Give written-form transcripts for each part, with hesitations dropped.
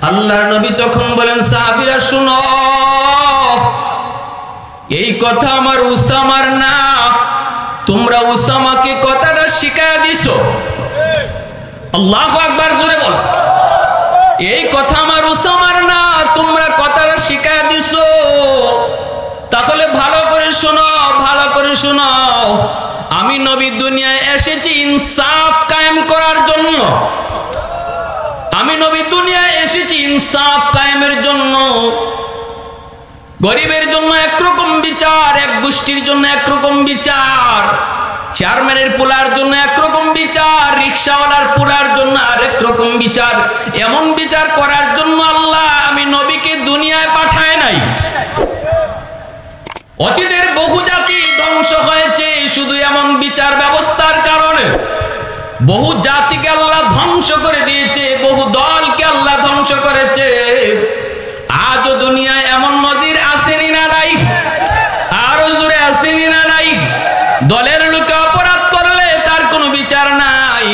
আল্লাহর নবী তখন বলেন, সাহাবীরা শুনো, এই কথা আমার উসামার না, তোমরা উসামাকে কথাটা শিখায়া দিছো। আল্লাহু আকবার জোরে বল। এই কথা আমার উসামার না, তোমরা কথাটা শিখায়া দিছো। তাহলে ভালো করে শোনো, ভালো করে শোনো, আমি নবী দুনিয়ায় এসেছি ইনসাফ কায়েম করার জন্য। আমি নবী দুনিয়ায় এসেছি ইনসাফ কায়েমের জন্য। গরিবের জন্য একরকম বিচার, এক গোষ্ঠীর জন্য একরকম বিচার, চেয়ারম্যানের পোলার জন্য একরকম বিচার, রিক্সাওয়ালার পোলার জন্য আরেক রকম বিচার। এমন বিচার করার জন্য আল্লাহ আমি নবীকে দুনিয়ায় পাঠায় নাই। অতীতের বহু জাতি ধ্বংস হয়েছে শুধু এমন বিচার ব্যবস্থার কারণে। বহু জাতিকে আল্লাহ ধ্বংস করে দিয়েছে, বহু দলকে আল্লাহ ধ্বংস করেছে। আজও দুনিয়ায় এমন নজির আসেনি না নাই? আরো জোরে আসেনি না নাই? দলের লোকে অপরাধ করলে তার কোনো বিচার নাই,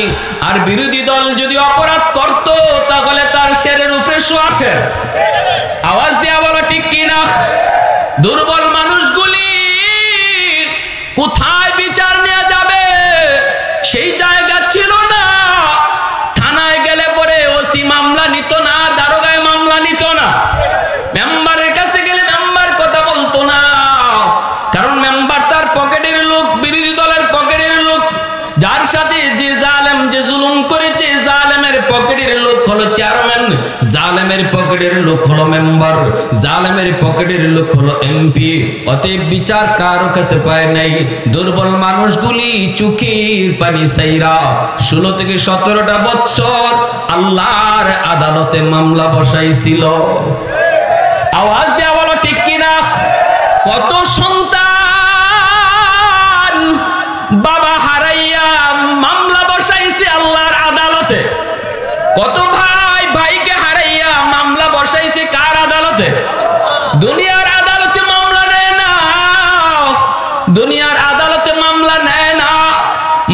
আর বিরোধী দল যদি অপরাধ করত তাহলে তার শেরের উপরে শোয়াশের। আওয়াজ দিয়া বলো ঠিক কিনা? দুর্বল মানুষগুলি কোথায় বিচার নেওয়া যাবে সেই জায়গা ছিল না। থানায় গেলে পরে ওসি মামলা নিত না, দারোগায় মামলা নিত না, মেম্বারের কাছে গেলে মেম্বার কথা বলতো না, কারণ মেম্বার তার পকেটের লোক, বিরোধী দলের পকেটের লোক। যার সাথে যে জালেম, যে জুলুম করেছে, জালেমের পকেটের লোক হলো চেয়ারম্যান, জালেমের পকেটের লোক হলো মেম্বার, জালেমের পকেটের লোক হলো এমপি। অতএব বিচার কারো কাছে পায় নাই। দুর্বল মানুষগুলি চোখের পানি সাইরা 16 থেকে 17টা বছর আল্লাহর আদালতে মামলা বসাইছিল। আওয়াজ দেওয়া বলো ঠিক কিনা? কত সন্তান বাবা হারাইয়া মামলা বসাইছে আল্লাহর আদালতে। কত ভাই ভাইকে হারাইয়া মামলা বসাইছে কার আদালতে? দুনিয়ার আদালতে মামলা নেয় না, দুনিয়ার আদালতে মামলা নেয় না,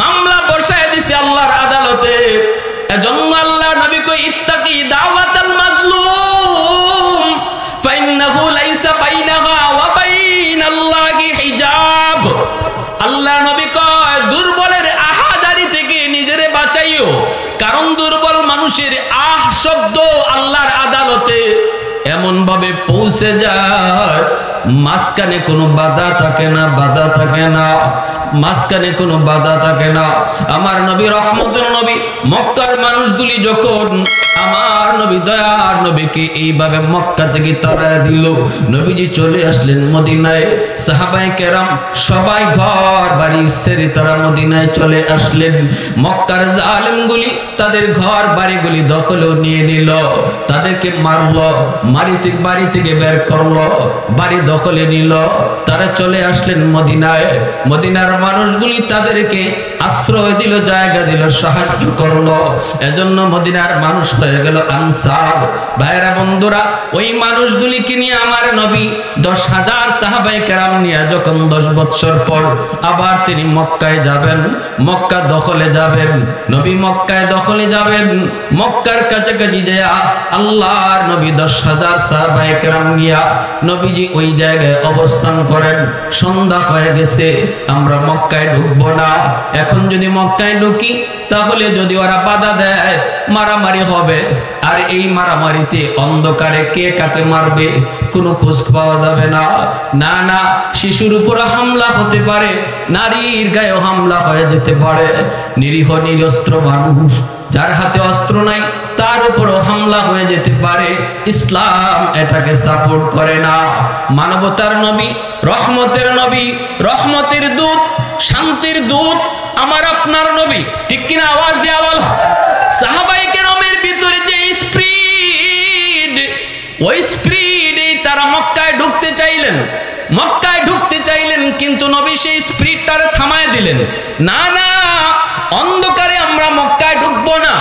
মামলা বসায় দিছে আল্লাহর আদালতে। এজন্য আল্লাহ নবী কই, ইত্তাকি দাওয়াতাল মাজলুম ফাইন্নাহু লাইসা বাইনাহা ওয়া বাইনাল্লাহি হিজাব। আল্লাহ নবী কয়, দুর্বলের আহাজারি থেকে নিজেরে বাঁচাইও, কারণ দুর্বল মানুষের আহ শব্দ আল্লাহর আদালতে এমন ভাবে পৌঁছে যায়, মাঝখানে কোনো বাধা থাকে না, বাধা থাকে না, মাঝখানে কোনো বাধা থাকে না। আমার নবী রহমতের নবী, মক্কার মানুষগুলি যখন আমার নবী দয়ার নবীকে এইভাবে মক্কা থেকে তাড়ায় দিল, নবীজি চলে আসলেন মদিনায়। সাহাবায়ে কেরাম সবাই ঘর বাড়ি ছেড়ে তারা মদিনায় চলে আসলেন। মক্কার জালেমগুলি তাদের ঘর বাড়িগুলি দখলেও নিয়ে নিল, তাদেরকে মারলো, বাড়ি থেকে বের করলো, বাড়ি দখলে নিল। তারা চলে আসলেন মদিনায়। মদিনার মানুষগুলি তাদেরকে আশ্রয় দিল, জায়গা দিল, সাহায্য করলো। এজন্য মদিনার মানুষ হয়ে গেল আনসার। ভাইরা বন্ধুরা, ওই মানুষগুলিকে নিয়ে আমার নবী 10,000 সাহাবায়ে কেরাম নিয়ে যখন 10 বছর পর আবার তিনি মক্কায় যাবেন, মক্কা দখলে যাবেন, নবী মক্কায় দখলে যাবেন, মক্কার কাছাকাছি যায় আল্লাহর নবী 10,000 সাহাবায়ে কেরাম নিয়া নবীজি ওই জায়গায় অবস্থান করেন। সন্ধ্যা হয়ে গেছে, আমরা মক্কায় ঢুকবো না। এখন যদি মক্কায় ঢুকি তাহলে যদি ওরা বাধা দেয় মারামারি হবে, আর এই মারামারিতে অন্ধকারে কে কাকে মারবে কোনো খোঁজ পাওয়া যাবে না। না না, শিশুর উপর হামলা হতে পারে, নারীর গায়ে হামলা হয়ে যেতে পারে, নিরীহ নিরস্ত্র মানুষ যার হাতে অস্ত্র নাই তার উপরও হামলা হয়ে যেতে পারে। ইসলাম এটাকে সাপোর্ট করে না। মানবতার নবী, রহমতের নবী, রহমতের দূত, শান্তির দূত আমার আপনার নবী, ঠিক কিনা? আওয়াজ দেয়া বল। সাহাবায়ে কেরামের ভিতরে যে স্পিড, ওই স্পিডে তারা মক্কায় ঢুকতে চাইলেন, মক্কায় ঢুকতে চাইলেন, কিন্তু নবী সেই স্পিডটারে থামায় দিলেন। না না, অন্ধকারে আমরা মক্কায় ঢুকবো না,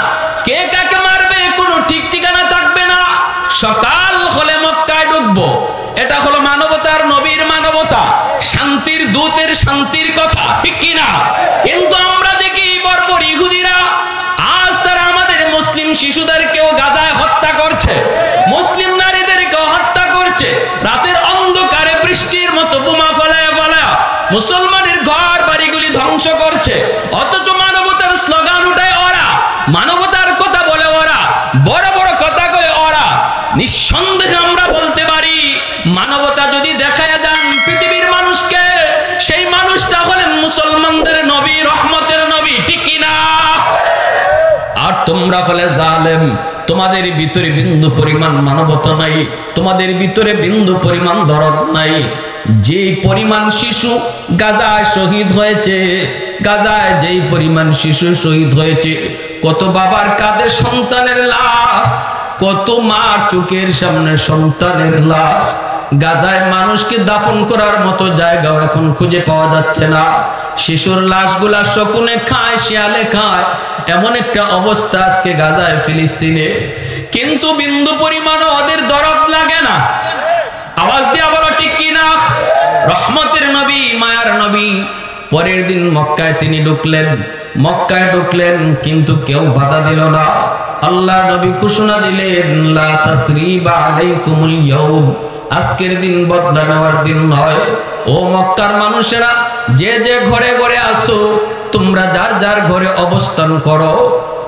কে কাকে মারবে কোনো ঠিক ঠিকানা থাকবে না, সকাল হলে মক্কায় ঢুকবো। এটা হলো মানবতার নবীর মানবতা, শান্তির দূতের শান্তির কথা, ঠিক কিনা? কিন্তু আমরা দেখি বর্বর ইহুদিরা আজ তারা আমাদের মুসলিম শিশুদেরকেও গাজায় হত্যা করছে। মুসলমানের ঘর বাড়িগুলি ধ্বংস করছে, অথচ মানবতার স্লোগান উঠায় ওরা, মানবতার কথা বলে ওরা, বড় বড় কথা কয় ওরা। নিঃসন্দেহে আমরা বলতে পারি মানবতা যদি দেখায় যান পৃথিবীর মানুষকে, সেই মানুষটা হলেন মুসলমানদের নবী, রহমতের নবী, ঠিক কিনা? আর তোমরা হলে জালেম, তোমাদের ভিতরে বিন্দু পরিমাণ মানবতা নাই, তোমাদের ভিতরে বিন্দু পরিমাণ দরদ নাই। যে পরিমাণ শিশু গাজায় শহীদ হয়েছে, গাজায় যেই পরিমাণ শিশু শহীদ হয়েছে, কত বাবার কাঁধে সন্তানের লাশ, কত মার চোখের সামনে সন্তানের লাশ। গাজায় মানুষকে দাফন করার মতো জায়গাও এখন খুঁজে পাওয়া যাচ্ছে না। শিশুর লাশগুলা শকুনে খায়, শিয়ালে খায়, এমন একটা অবস্থা আজকে গাজায়, ফিলিস্তিনে। কিন্তু বিন্দু পরিমাণও ওদের দরদ লাগে না। আওয়াজ দিয়া বলো ঠিক কিনা? রহমতের নবী, মায়ার নবী। পরের দিন মক্কায় তিনি ঢুকলেন, মক্কায় ঢুকলেন, কিন্তু কেউ বাধা দিল না। আল্লাহ নবী ঘোষণা দিলেন, লা তাসরিবা আলাইকুমুল ইয়াউম, আজকের দিন বদলা নেওয়ার দিন নয়। ও মক্কার মানুষেরা, যে যে ঘরে ঘরে আসো, তোমরা যার যার ঘরে অবস্থান করো।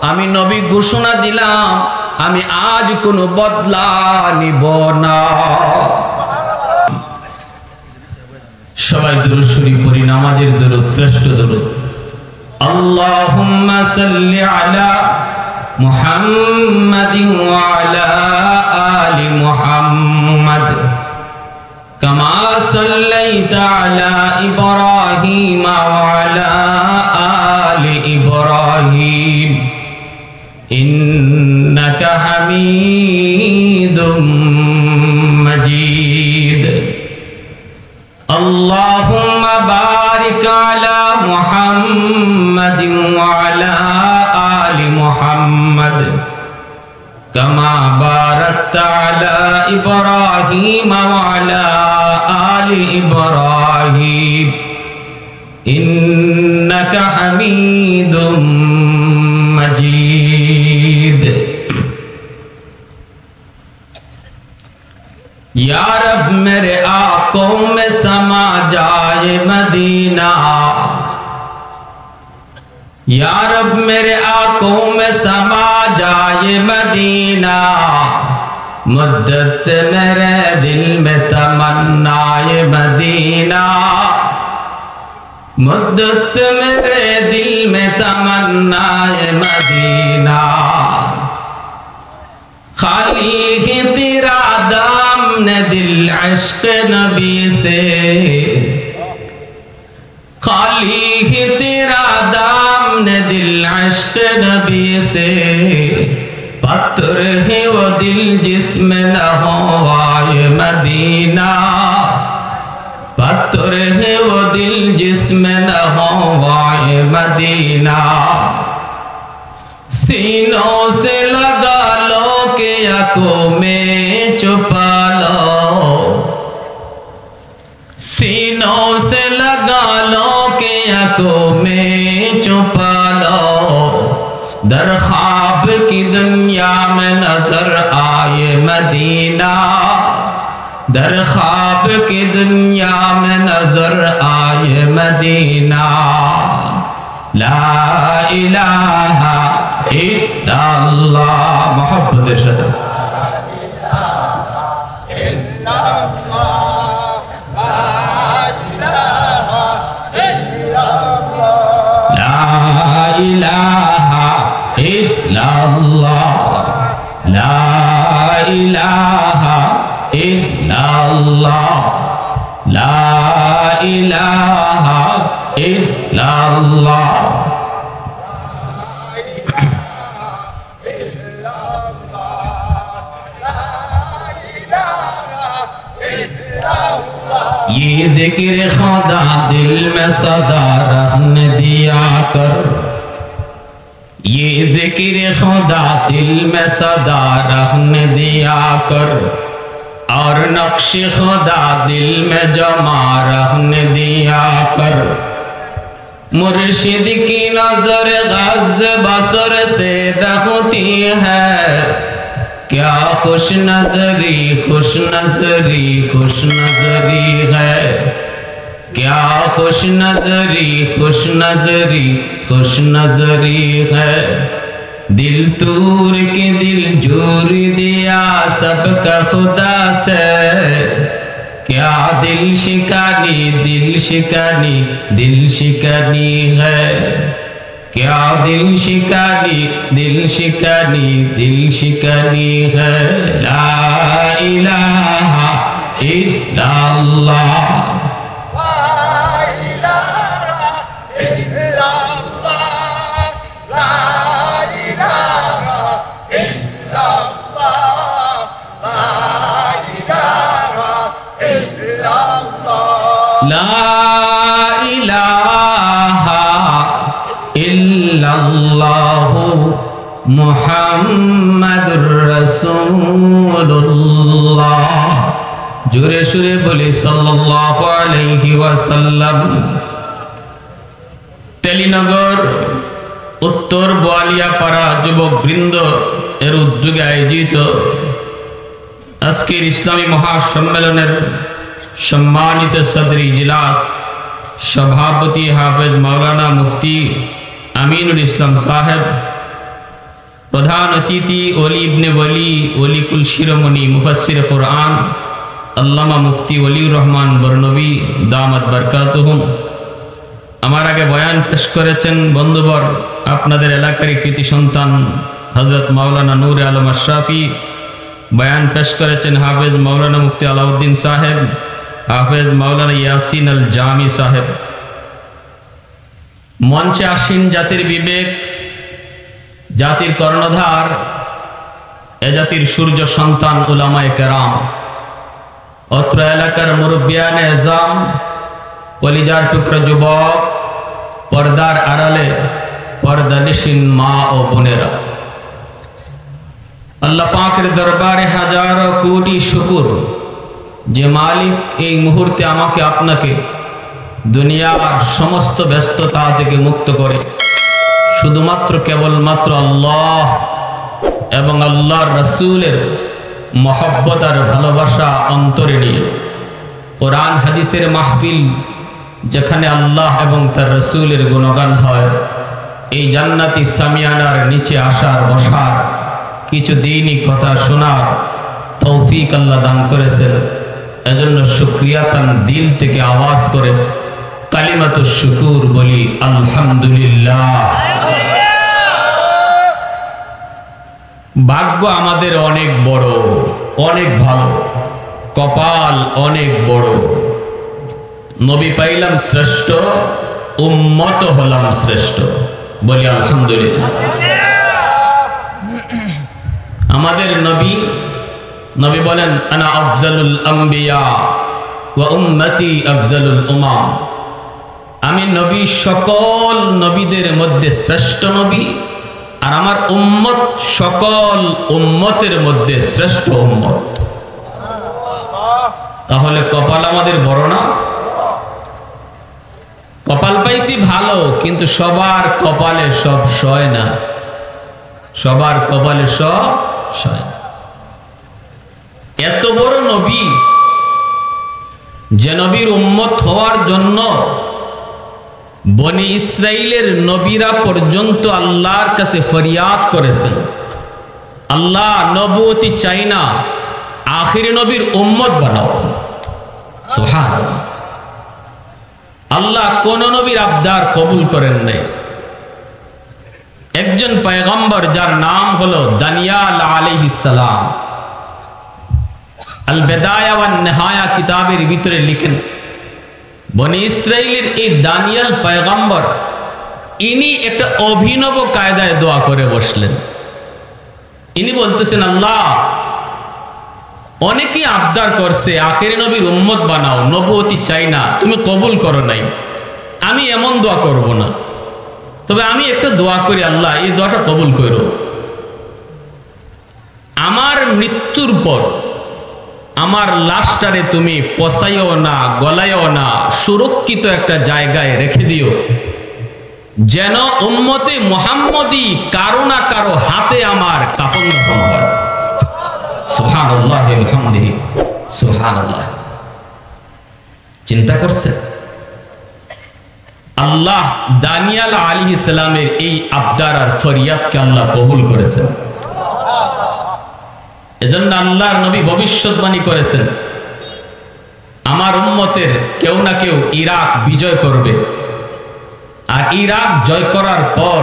আমি নবী ঘোষণা দিলাম, আমি আজ কোনো বদলা নিব না। সবাই দুরূদ শরীফ পড়ি, নামাজের দুরূদ, শ্রেষ্ঠ দুরূদ। আল্লাহুম্মা সাল্লি আলা মুহাম্মাদিন ওয়া আলা আলি মুহাম্মাদ কামা সাল্লাইতা আলা ইব্রাহিম ওয়া আলা আলি ইব্রাহিম ইন্নাকা হামিদুম মাজিদ। আল্লাহুম্মা বারিক আলা মুহাম্মাদিন ওয়া আলা আলি মুহাম্মাদ কামা বারাকতা আলা ইব্রাহিম ওয়া আলা আলি ইব্রাহিম ইন্নাকা হামিদুম মাজিদ। या रब मेरे आंखों में समा जाए मदीना, या रब मेरे आंखों में समा जाए मदीना, मुद्दत से मेरे दिल में तमन्नाए मदीना, मुद्दत से मेरे दिल में तमन्नाए मदीना। खाली ही तेरा दामन दिल इश्क नबी से, खाली ही तेरा दामन दिल इश्क नबी से, पत्थर है वो दिल जिसमें न हो आए मदीना, पत्थर है वो दिल जिसमें न हो आए मदीना। सीनों से लगा लो के आंखों में छुपा लो, सीनों से लगा लो के आंखों में छुपा लो, दर ख्वाब की दुनिया में नजर आए मदीना, दर ख्वाब की दुनिया में नजर आए मदीना। ला इलाहा इल्लल्लाह, मोहब्बतेर साथे ला इलाहा इल्लल्लाह, ला इलाहा इल्लल्लाह, ला इलाहा इल्लल्लाह। ये ज़िक्र खुदा दिल में सदा रहने दिया कर, ये ज़िक्र खुदा दिल में सदा रहने दिया कर, और नक्श खुदा दिल में जमा रहने दिया कर। मुर्शिद की नजर गज़ बसर से ढकती है, क्या खुश नजरी खुश नजरी खुश नजरी है। क्या खुश नजरी है, दिल तूर के दिल जोर दिया सबका खुदा से, क्या दिल शिकानी है, क्या दिल शिकानी है। ला इलाहा इल्लल्लाह, मुहम्मदुर रसूलुल्लाह। जोरे सुरे बोले सल्लल्लाहु अलैहि वसल्लम। तेलिनगर उत्तर बोয়ালিয়াপাড়া যুবক বৃন্দ এর উদ্যোগে আয়োজিত আজকের ইসলামী মহাসম্মেলনের সম্মানিত সদর ইজলাস সভাপতি হাফেজ মাওলানা মুফতি আমিনুল ইসলাম সাহেব, प्रधान अतिथि ओली इब्ने वली वलीकुल शिरोमणि मुफस्सिर कुरान अल्लामा मुफ्ती वलीउर रहमान बरनबी दामत बरकातुहुम। আমার আগে বয়ান পেশ করেছেন বন্ধুবর আপনাদের এলাকারই কৃতি সন্তান হযরত মাওলানা নূর আলম আশরাফি। বয়ান পেশ করেছেন হাফেজ মাওলানা মুফতি আলাউদ্দিন সাহেব, হাফেজ মাওলানা ইয়াসিন আল জামি সাহেব। মঞ্চে আসীন জাতির বিবেক, জাতির কর্ণধার, এ জাতির সূর্য সন্তান উলামায়ে কেরাম, অত্র এলাকার মুরব্বিয়ানে এজাম, কলিজার টুকরা যুবক, পর্দার আড়ালে পর্দানিশীন মা ও বোনেরা, আল্লাহ পাকের দরবারে হাজারো কোটি শুকর যে মালিক এই মুহূর্তে আমাকে আপনাকে দুনিয়ার সমস্ত ব্যস্ততা থেকে মুক্ত করে শুধুমাত্র কেবলমাত্র আল্লাহ এবং আল্লাহর রাসূলের মহব্বত আর ভালোবাসা অন্তরে নিয়ে কোরআন হাদিসের মাহফিল যেখানে আল্লাহ এবং তার রাসূলের গুণগান হয়, এই জান্নাতি সামিয়ানার নিচে আসার বসার কিছু দিনই কথা শোনার তৌফিক আল্লাহ দান করেছেন। এজন্য শুকরিয়া তান দিল থেকে আওয়াজ করে কালিমাতুশ শুকুর বলি আলহামদুলিল্লাহ। ভাগ্য আমাদের অনেক বড়, অনেক ভালো, কপাল অনেক বড়। নবী পাইলাম শ্রেষ্ঠ, উম্মত হলাম শ্রেষ্ঠ, বলি আলহামদুলিল্লাহ। আমাদের নবী বলেন আনা আফজালুল আম্বিয়া ওয়া উম্মতি আফজালুল উমাম। আমি নবী সকল নবীদের মধ্যে শ্রেষ্ঠ নবী, আর আমার উম্মত সকল উম্মতের মধ্যে শ্রেষ্ঠ উম্মত। তাহলে কপাল আমাদের বড় না? কপাল পাইছি ভালো, কিন্তু সবার কপালে সব সয় না, সবার কপালে সব সয় না। এত বড় নবী, যে নবীর উম্মত হওয়ার জন্য বনি ইসরাইলের নবীরা পর্যন্ত আল্লাহর কাছে ফরিয়াদ করেছেন, আল্লাহ নবুয়তি চাই না, আখির নবীর উম্মত বানাও। সুবহানাল্লাহ। আল্লাহ কোন নবীর আবদার কবুল করেন নাই। একজন পয়গম্বর যার নাম হলো দানিয়াল আলাইহিস সালাম, আল বিদায়া ওয়ান নিহায়া কিতাবের ভিতরে লিখেন, বনি ইসরাইলের এই দানিয়াল পয়গম্বর ইনি একটা অভিনব কায়দায় দোয়া করে বসলেন। ইনি বলতেছেন, আল্লাহ অনেকেই আবদার করছে আখির নবীর উম্মত বানাও, নবুয়তি চাই না, তুমি কবুল করো নাই, আমি এমন দোয়া করব না, তবে আমি একটা দোয়া করি, আল্লাহ এই দোয়াটা কবুল করো। আমার মৃত্যুর পর আমার লাশটারে তুমি পচাইও না, গলাইও না, সুরক্ষিত একটা জায়গায় রেখে দিও, যেন উম্মতে মুহাম্মদী কারো না কারো হাতে আমার কাফন দাফন হয়। সুবহানাল্লাহি ওয়া বিহামদিহি, সুবহানাল্লাহ। চিন্তা করছে আল্লাহ দানিয়াল আলাইহিস সালামের এই আবদার আর ফরিয়াদকে আল্লাহ কবুল করেছেন। এজন্য আল্লাহর নবী ভবিষ্যৎবাণী করেছেন, আমার উম্মতের কেউ না কেউ ইরাক বিজয় করবে, আর ইরাক জয় করার পর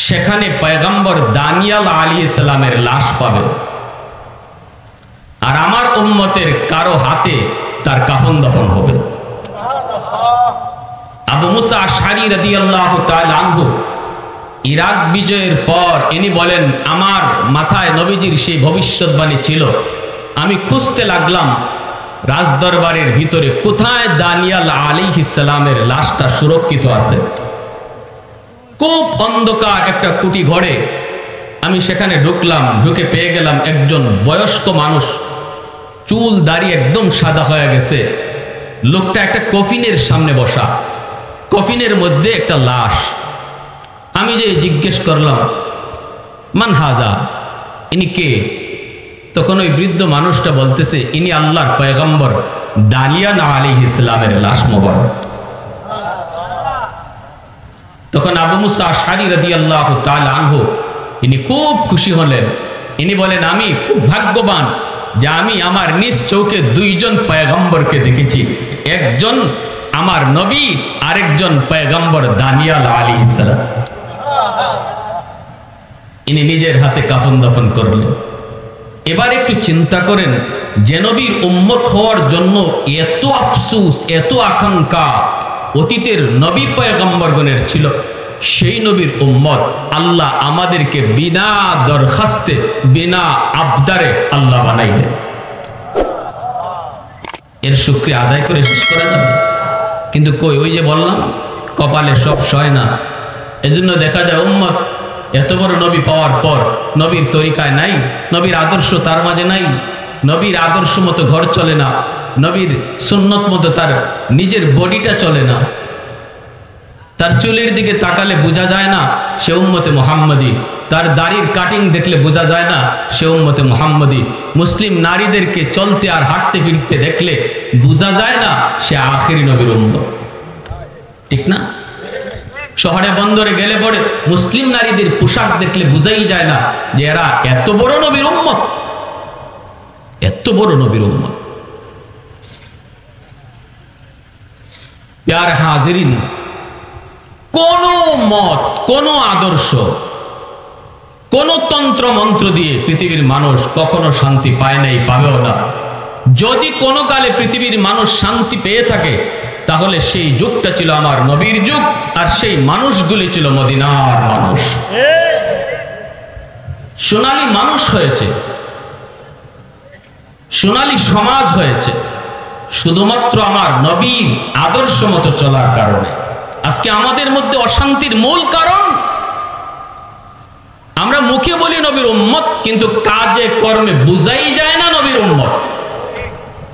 সেখানে পয়গম্বর দানিয়াল আলাইহিস সালামের লাশ পাবে, আর আমার উম্মতের কারো হাতে তার কাফন দাফন হবে। আবু মুসা আশআরী রাদিয়াল্লাহু তাআলা আনহু ইরাক বিজয়ের পর ইনি বলেন, আমার মাথায় নবীজির সেই ভবিষ্যৎবাণী ছিল। আমি খুঁজতে লাগলাম রাজদরবারের ভিতরে কোথায় দানিয়াল আলাইহিস সালামের লাশটা সুরক্ষিত আছে। খুব অন্ধকার একটা কুটি ঘরে আমি সেখানে ঢুকলাম, ঢুকে পেয়ে গেলাম একজন বয়স্ক মানুষ, চুল দাড়ি একদম সাদা হয়ে গেছে। লোকটা একটা কফিনের সামনে বসা, কফিনের মধ্যে একটা লাশ। আমি যে জিজ্ঞেস করলাম, মান হাজা, ইনি কে? তখন ওই বৃদ্ধ মানুষটা বলতেছে, ইনি আল্লাহর পয়গম্বর দানিয়াল আলাইহিস সালামের লাশ মোবারক। তখন আবু মুসা আশআরী রাদিয়াল্লাহু তাআলা আনহু ইনি খুব খুশি হলেন। ইনি বলেন, আমি খুব ভাগ্যবান যে আমি আমার নিজ চোখে দুইজন পয়গম্বরকে দেখেছি, একজন আমার নবী, আরেকজন পয়গম্বর দানিয়াল আলাইহিস সালাম। ইনি নিজের হাতে কাফন দাফন করলেন। এবার একটু চিন্তা করেন, যে নবীর উম্মত হওয়ার জন্য এত আফসোস, এত আকাঙ্ক্ষা অতীতের নবী পয়গম্বরগণের ছিল, সেই নবীর উম্মত আল্লাহ আমাদেরকে বিনা দরখাস্তে, বিনা আবদারে আল্লাহ বানাইলেন। এর শুকরিয়া আদায় করে শেষ করা যাবে? কিন্তু কই, ওই যে বললাম কপালে সব সয় না। এজন্য দেখা যায় উম্মত এত বড় নবী পাওয়ার পর নবীর তরিকায় নাই, নবীর আদর্শ তার মাঝে নাই, নবীর আদর্শ মতো ঘর চলে না, নবীর সুন্নত মতো তার নিজের বডিটা চলে না, তার চুলের দিকে তাকালে বোঝা যায় না সে উম্মতে মুহাম্মদী, তার দাড়ির কাটিং দেখলে বোঝা যায় না সে উম্মতে মুহাম্মদী, মুসলিম নারীদেরকে চলতে আর হাঁটতে ফিরতে দেখলে বোঝা যায় না সে আখেরি নবীর উম্মত। ঠিক না? শহরে বন্দরে গেলে পরে মুসলিম নারীদের পোশাক দেখলে বোঝাই যায় না যে এরা এত বড় নবীর উম্মত, এত বড় নবীর উম্মত। প্যারে হাজিরিন, কোন মত, কোন আদর্শ, কোন তন্ত্র মন্ত্র দিয়ে পৃথিবীর মানুষ কখনো শান্তি পায় নাই, পাবেও না। যদি কোনো কালে পৃথিবীর মানুষ শান্তি পেয়ে থাকে তাহলে সেই যুগটা ছিল আমার নবীর যুগ, আর সেই মানুষগুলি ছিল মদিনার মানুষ। সোনালী মানুষ হয়েছে, সোনালী সমাজ হয়েছে শুধুমাত্র আমার নবীর আদর্শ মতো চলার কারণে। আজকে আমাদের মধ্যে অশান্তির মূল কারণ, আমরা মুখে বলি নবীর উম্মত, কিন্তু কাজে কর্মে বুঝাই যায় না নবীর উম্মত।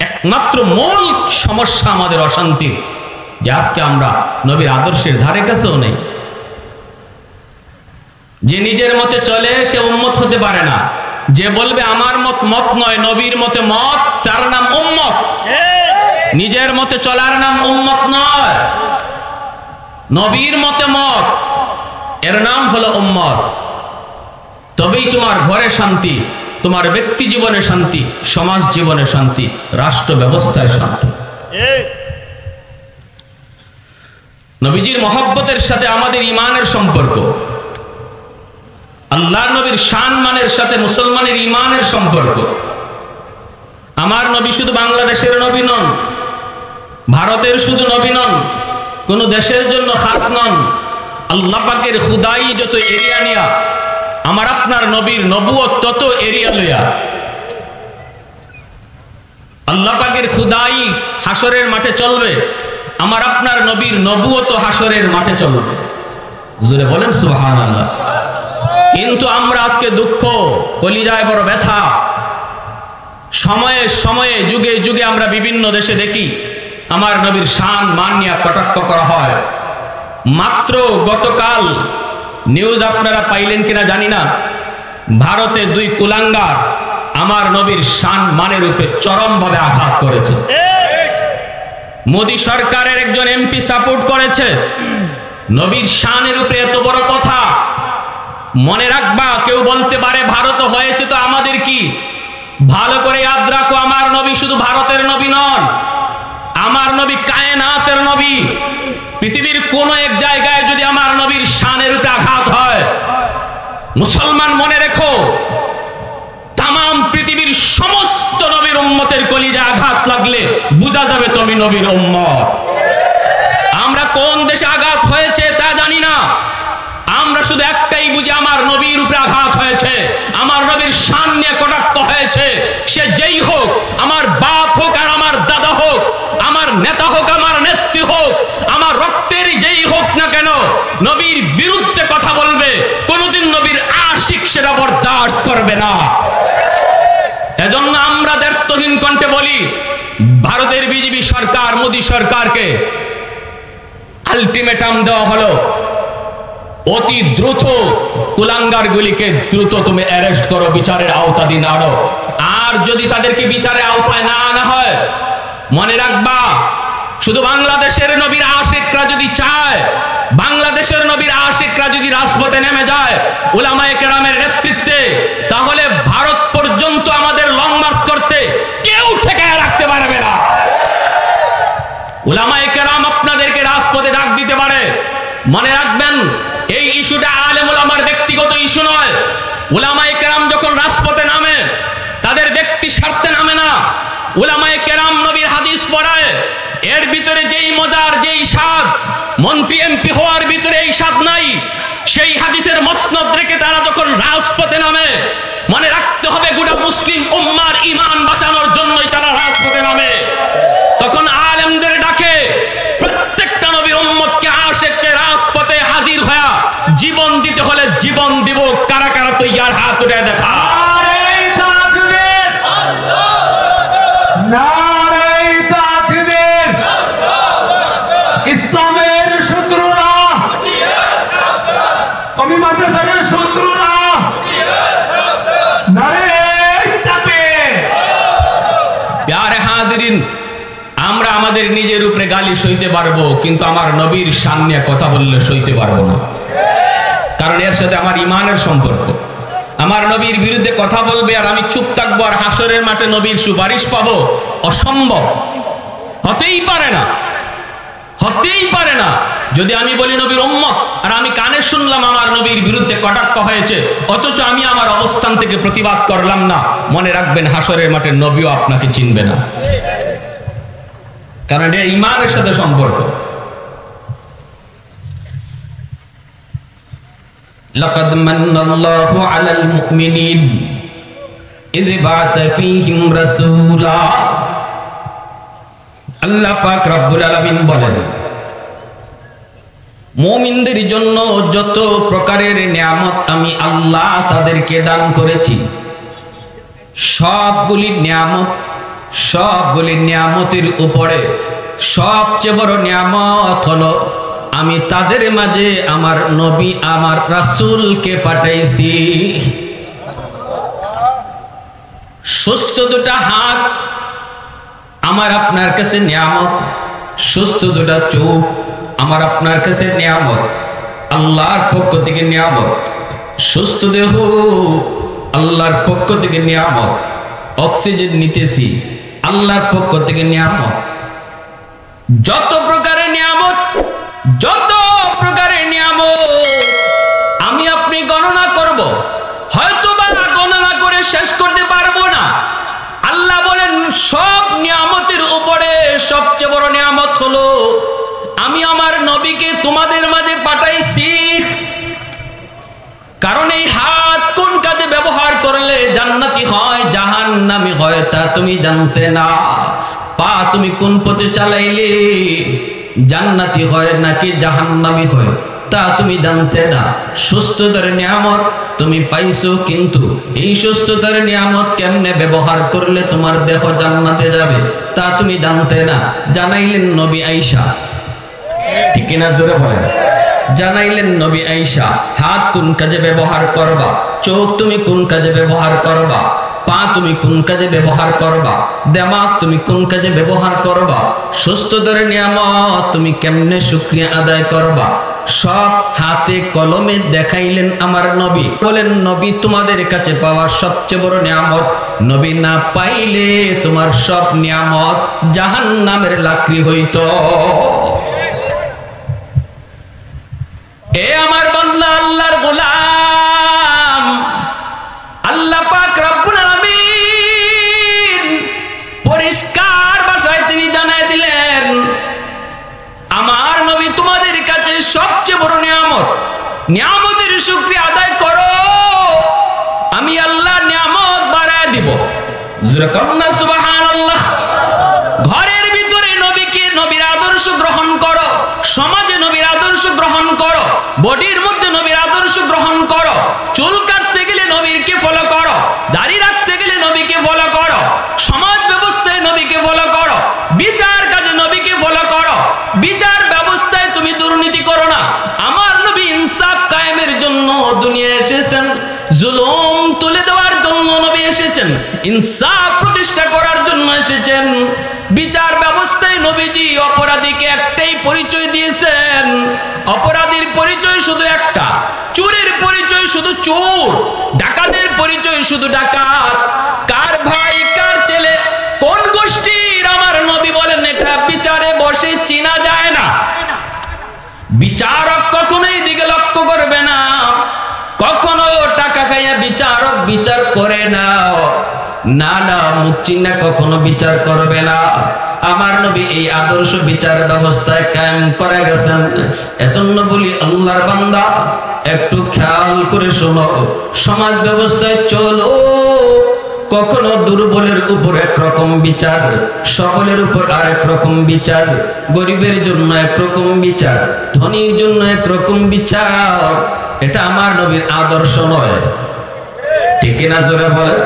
একমাত্র মূল সমস্যা আমাদের অশান্তির, যে আজকে আমরা নবীর আদর্শের ধারে কাছেও নেই। যে নিজের মতে চলে সে উম্মত হতে পারে না, যে বলবে আমার মত মত নয়, নবীর মতে মত, তার নাম উম্মত। নিজের মতে চলার নাম উম্মত নয়, নবীর মতে মত, এর নাম হলো উম্মত। তবেই তোমার ঘরে শান্তি, তোমার ব্যক্তি জীবনে শান্তি, সমাজ জীবনে শান্তি, রাষ্ট্র ব্যবস্থায় শান্তি। নবীজির মহব্বতের সাথে আমাদের ইমানের সম্পর্ক, আল্লাহর নবীর শান মানের সাথে মুসলমানের ইমানের সম্পর্ক। আমার নবী শুধু বাংলাদেশের নবী নন, ভারতের শুধু নবী নন, কোন দেশের জন্য খাস নন। আল্লাহ পাকের খুদাই যত এরিয়া নিয়া, আমার আপনার নবীর নবুয়ত তত এরিয়া লইয়া। আল্লাহ পাকের খুদাই হাসরের মাঠে চলবে, আমার আপনার নবীর নবুয়ত হাসরের মাঠে চলবে। জোরে বলেন সুবহানাল্লাহ। কিন্তু আমরা আজকে দুঃখ, কলিজায় বড় ব্যথা, সময়ে সময়ে যুগে যুগে আমরা বিভিন্ন দেশে দেখি আমার নবীর শান মান নিয়ে কটাক্ষ করা হয়। মাত্র গতকাল নিউজ আপনারা পাইলেন কিনা জানি না, ভারতে দুই কুলাঙ্গার আমার নবীর শান মানের উপরে চরমভাবে আঘাত করেছে। মোদী সরকারের একজন এমপি সাপোর্ট করেছে। নবীর শানের উপরে এত বড় কথা। মনে রাখবা, কেউ বলতে পারে ভারত হয়েছে তো আমাদের কি? ভালো করে ইয়াদ রাখো, আমার নবী শুধু ভারতের নবী নন, আমার নবী কায়নাতের নবী। পৃথিবীর কোন এক জায়গায় যদি আমার নবীর শানের উপরে আঘাত হয়, মুসলমান মনে রেখো, তাম পৃথিবীর সমস্ত নবীর উম্মতের কলিজায় আঘাত লাগলে বোঝা যাবে তুমি নবীর উম্মত। আমরা কোন দেশে আঘাত হয়েছে তা জানি না, আমরা শুধু একটাই বুঝি, আমার নবীর উপরে আঘাত হয়েছে, আমার নবীর শান নিয়ে কটাক্ষ হয়েছে। সে যেই হোক, আমার বাপ হোক আর আমার দাদা হোক, আমার নেতা হোক আমার নেত্রী হোক, আমার রক্তের যেই হোক না কেন, নবীর বিরুদ্ধে কথা বলবে, কোনদিন নবীর আশিক সেটা বরদাস্ত করবে না। এজন্য আমরা দায়িত্বহীন কণ্ঠে বলি, ভারতের বিজেপি সরকার, মোদী সরকারকে আলটিমেটাম দেওয়া হলো, অতি দ্রুত কুলাঙ্গারগুলিকে দ্রুত তুমি অ্যারেস্ট করো, বিচারের আওতাধীন আনো। আর যদি তাদেরকে বিচারের আওতায় না আনা হয়, মনে রাখবা, শুধু বাংলাদেশের নবীর আশিকরা যদি চায়, বাংলাদেশের নবীর আশিকরা যদি রাজপথে নেমে যায় উলামায়ে কেরামের নেতৃত্বে, তাহলে ভারত পর্যন্ত আমাদের লং মার্চ করতে কেউ ঠেকায় রাখতে পারবে না। উলামায়ে কেরাম আপনাদেরকে রাজপথে ডাক দিতে পারে। মনে রাখবেন, এই ইস্যুটা আলেম উলামার ব্যক্তিগত ইস্যু নয়। উলামায়ে কেরাম যখন রাজপথে নামে, তাদের ব্যক্তি স্বার্থে নামে না। উলামায়ে কেরাম নবীর হাদিস পড়ায়, এর ভিতরে যেই মজার, যেই স্বাদ মন্ত্রী এমপি হওয়ার ভিতরে এই স্বাদ নাই, সেই হাদিসের মসনদ রেখে তারা যখন রাজপথে নামে, মনে রাখতে হবে গোটা মুসলিম উম্মার ঈমান বাঁচানোর জন্যই তারা রাজপথে নামে। তখন আলেমদের ডাকে প্রত্যেকটা নবীর উম্মতকে, আশিককে রাজপথে হাজির হয়ে জীবন দিতে হলে জীবন দিব। কারা কারা তৈয়ার? হাত উঠে দেখা। ইসলামের শত্রুরা, কমি মাদ্রাসার শত্রুরা, প্যারে হাজিরিন, আমরা আমাদের নিজের উপরে গালি সইতে পারবো, কিন্তু আমার নবীর সামনে কথা বললে সইতে পারবো না। কারণ এর সাথে আমার ইমানের সম্পর্ক। আমার নবীর বিরুদ্ধে কথা বলবে আর আমি চুপ থাকবো আর হাসরের মাঠে নবীর সুপারিশ পাবো, অসম্ভব, হতেই পারে না, হতেই পারে না। যদি আমি বলি নবীর উম্মত আর আমি কানে শুনলাম আমার নবীর বিরুদ্ধে কটাক্ষ হয়েছে, অথচ আমি আমার অবস্থান থেকে প্রতিবাদ করলাম না, মনে রাখবেন হাসরের মাঠে নবীও আপনাকে চিনবে না। কারণ এটা ঈমানের সাথে সম্পর্ক। লাকাদ মান্নাল্লাহু আলাল মুমিনিন ইয বা'সা ফীহিম রাসূলা। আল্লাহ পাক রব্বুল আলামিন বলেন, মুমিনদের জন্য যত প্রকারের নিয়ামত আমি আল্লাহ তাদেরকে দান করেছি, সবগুলি নিয়ামতের উপরে সবচেয়ে বড় নিয়ামত হলো আমি তাদের মাঝে আমার নবী, আমার রাসূলকে পাঠাইছি। সুস্থ দুটা হাত আমার আপনার কাছে নিয়ামত, সুস্থ দুটা চোখ আমার আপনার কাছে নিয়ামত, আল্লাহর পক্ষ থেকে নিয়ামত। সুস্থ দেহ আল্লাহর পক্ষ থেকে নিয়ামত, অক্সিজেন নিতেছি আল্লাহর পক্ষ থেকে নিয়ামত। যত প্রকারের নিয়ামত, যত প্রকারের নিয়ামত আমি আপনি গণনা করব, হয়তো বা গণনা করে শেষ করতে পারবো না। আল্লাহ বলেন, সব নিয়ামতের উপরে সবচেয়ে বড় নিয়ামত হলো আমি আমার নবীকে তোমাদের মাঝে পাঠাইছি। কারণ এই হাত কোন কাজে ব্যবহার করলে জান্নাতি হয়, জাহান্নামী হয় তা তুমি জানতে না। পা তুমি কোন পথে চালাইলে জান্নাতি হয় নাকি জাহান্নামী হয় তা তুমি জানতে না। সুস্থতার নিয়ামত তুমি পাইছো, কিন্তু এই সুস্থতার নিয়ামত কেমনে ব্যবহার করলে তোমার দেহ জান্নাতে যাবে তা তুমি জানতে না। জানাইলেন নবী আয়েশা, ঠিক কিনা জোরে বলেন। জানাইলেন নবী আয়েশা, হাত কোন কাজে ব্যবহার করবা, চোখ তুমি কোন কাজে ব্যবহার করবা, পা তুমি কোন কাজে ব্যবহার করবা, দিমাগ তুমি কোন কাজে ব্যবহার করবা, সুস্থতার নিয়ামত তুমি কেমনে শুকরিয়া আদায় করবা, সব হাতে কলমে দেখাইলেন আমার নবী। বলেন নবী তোমাদের কাছে পাওয়ার সবচেয়ে বড় নিয়ামত, নবী না পাইলে তোমার সব নিয়ামত জাহান্নামের লাকড়ি হইত। এ আমার বান্দা আল্লাহর গোলাম, আল্লাহ পাক রব্বুল আলামিন পরিষ্কার ভাষায় তিনি জানায় দিলেন আমার নবী তোমাদের কাছে সবচেয়ে বড় নিয়ামত, নিয়ামতের শুকরিয়া আদায় করো, আমি আল্লাহ নিয়ামত বাড়ায় দিব। জোরে কন্না সুবহানাল্লাহ। ঘরের ভিতরে নবীকে, নবীর আদর্শ গ্রহণ করো, সমাজে নবীর আদর্শ গ্রহণ করো, বডির মধ্যে নবীর আদর্শ গ্রহণ করো, চুল কাটতে গেলে নবীকে ফলো করো, দাড়ি রাখতে গেলে নবীকে ফলো করো, সমাজ ব্যবস্থায় নবীকে ফলো করো, বিচার কাজে নবীকে ফলো করো, বিচার ব্যবস্থায় তুমি দুর্নীতি করো না। আমার নবী ইনসাফ কায়েমের জন্য দুনিয়ায় এসেছেন, জুলুম তুলে দেওয়ার জন্য নবী এসেছেন, ইনসাফ প্রতিষ্ঠা করার জন্য এসেছেন। বিচার ব্যবস্থায় নবীজি অপরাধীকে একটাই পরিচয় দিয়েছেন, অপরাধীর পরিচয় শুধু একটা, চোরের পরিচয় শুধু চোর, ডাকাতের পরিচয় শুধু ডাকাত। কার ভাই কার ছেলে কোন গোষ্ঠীর আমার নবী বলেন এটা বিচারে বসে চিনা যায় না। বিচারক কখনোই দিকে লক্ষ্য করবে না, কখনো টাকা খাইয়া বিচারক বিচার করে না, না না মুখ চিন্না কখনো বিচার করবে না। আমার নবী এই আদর্শ বিচার ব্যবস্থায় কায়েম করে গেছেন। এজন্য বলি আল্লাহর বান্দা একটু খেয়াল করে শোনো, সমাজ ব্যবস্থায় চলো, কখনো দুর্বলের উপর একরকম বিচার, সবলের উপর আরেক রকম বিচার, গরিবের জন্য একরকম বিচার, ধনীর জন্য একরকম বিচার। এটা আমার নবীর আদর্শ নয়, ঠিক না? জোরে বলেন।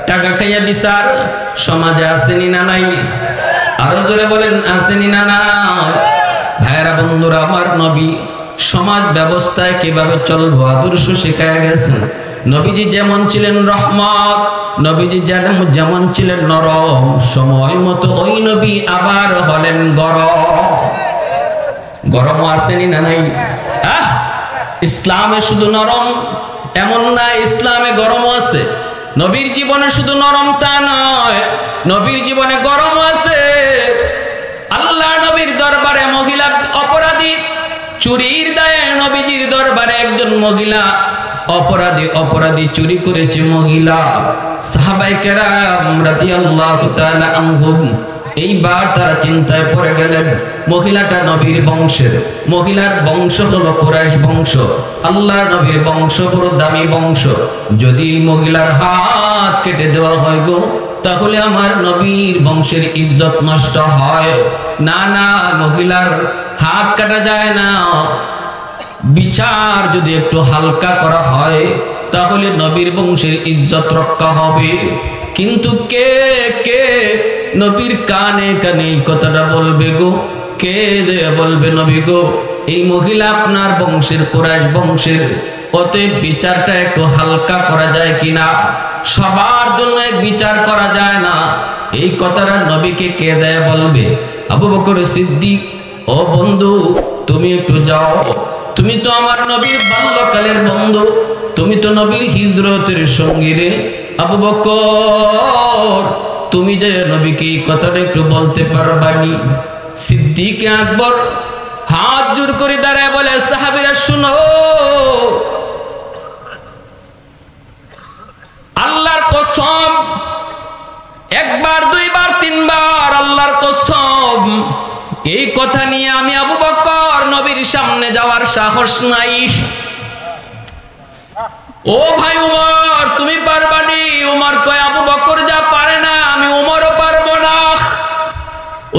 টাকা খাইয়া বিচার সমাজে আসেনি না নাই? আরো জোরে বলেন আসেনি না নাই? ভাইরা বন্ধুরা, আমার নবী সমাজ ব্যবস্থায় কিভাবে চলবো আদর্শ শিখায়া গেছেন। নবীজি যেমন ছিলেন রহমত, নবীজি যেমন ছিলেন নরম, সময় মতো ওই নবী আবার হলেন গরম। গরম আসেনি না নাই? ইসলামে শুধু নরম এমন না, ইসলামে গরম আছে। নবীর জীবনে শুধু নরম তা নয়, নবীর জীবনে গরম আছে। আল্লাহ নবীর দরবারে মহিলা অপরাধী, চুরির দায়ে নবীজির দরবারে একজন মহিলা অপরাধী চুরি করেছে মহিলা। সাহাবায়ে কেরাম রাদিয়াল্লাহু তাআলা আনহুম এইবার তারা চিন্তায় পড়ে গেলেন, মহিলাটা নবীর বংশের, মহিলার বংশ হলো কুরাইশ বংশ, আল্লাহর নবীর বংশ বড় দামি বংশ, যদি মহিলার হাত কেটে দেওয়া হয় গো তাহলে আমার নবীর বংশের ইজ্জত নষ্ট হয়। না না, মহিলার হাত কাটা যায় না, বিচার যদি একটু হালকা করা হয় তাহলে নবীর বংশের ইজ্জত রক্ষা হবে। কিন্তু কে কে নবীর কানে কানে এই কথাটা বলবে গো? কে যে বলবে নবী গো এই মহিলা আপনার বংশের, কুরাইশ বংশের, অতএব বিচারটা একটু হালকা করা যায় কিনা? সবার জন্য এক বিচার করা যায় না, এই কথাটা নবীকে কে যায় বলবে? আবু বকর সিদ্দিক, ও বন্ধু তুমি একটু যাও, তুমি তো আমার নবীর বাল্যকালের বন্ধু, তুমি তো নবীর হিজরতের সঙ্গী রে। আবু বকর তুমি যে নবীকে এই কথাটা একটু বলতে পারবানি? সিদ্দিক আকবর হাত জোর করে দাঁড়ায় বলে, সাহাবীরা শুনো, আল্লাহর কসম, একবার দুইবার তিনবার আল্লাহর কসম, এই কথা নিয়ে আমি আবু বকর নবীর সামনে যাওয়ার সাহস নাই। ও ভাই উমর তুমি পারবানি? উমর কয়, আবু বকর যা পারে না আমি উমরও পারবো না।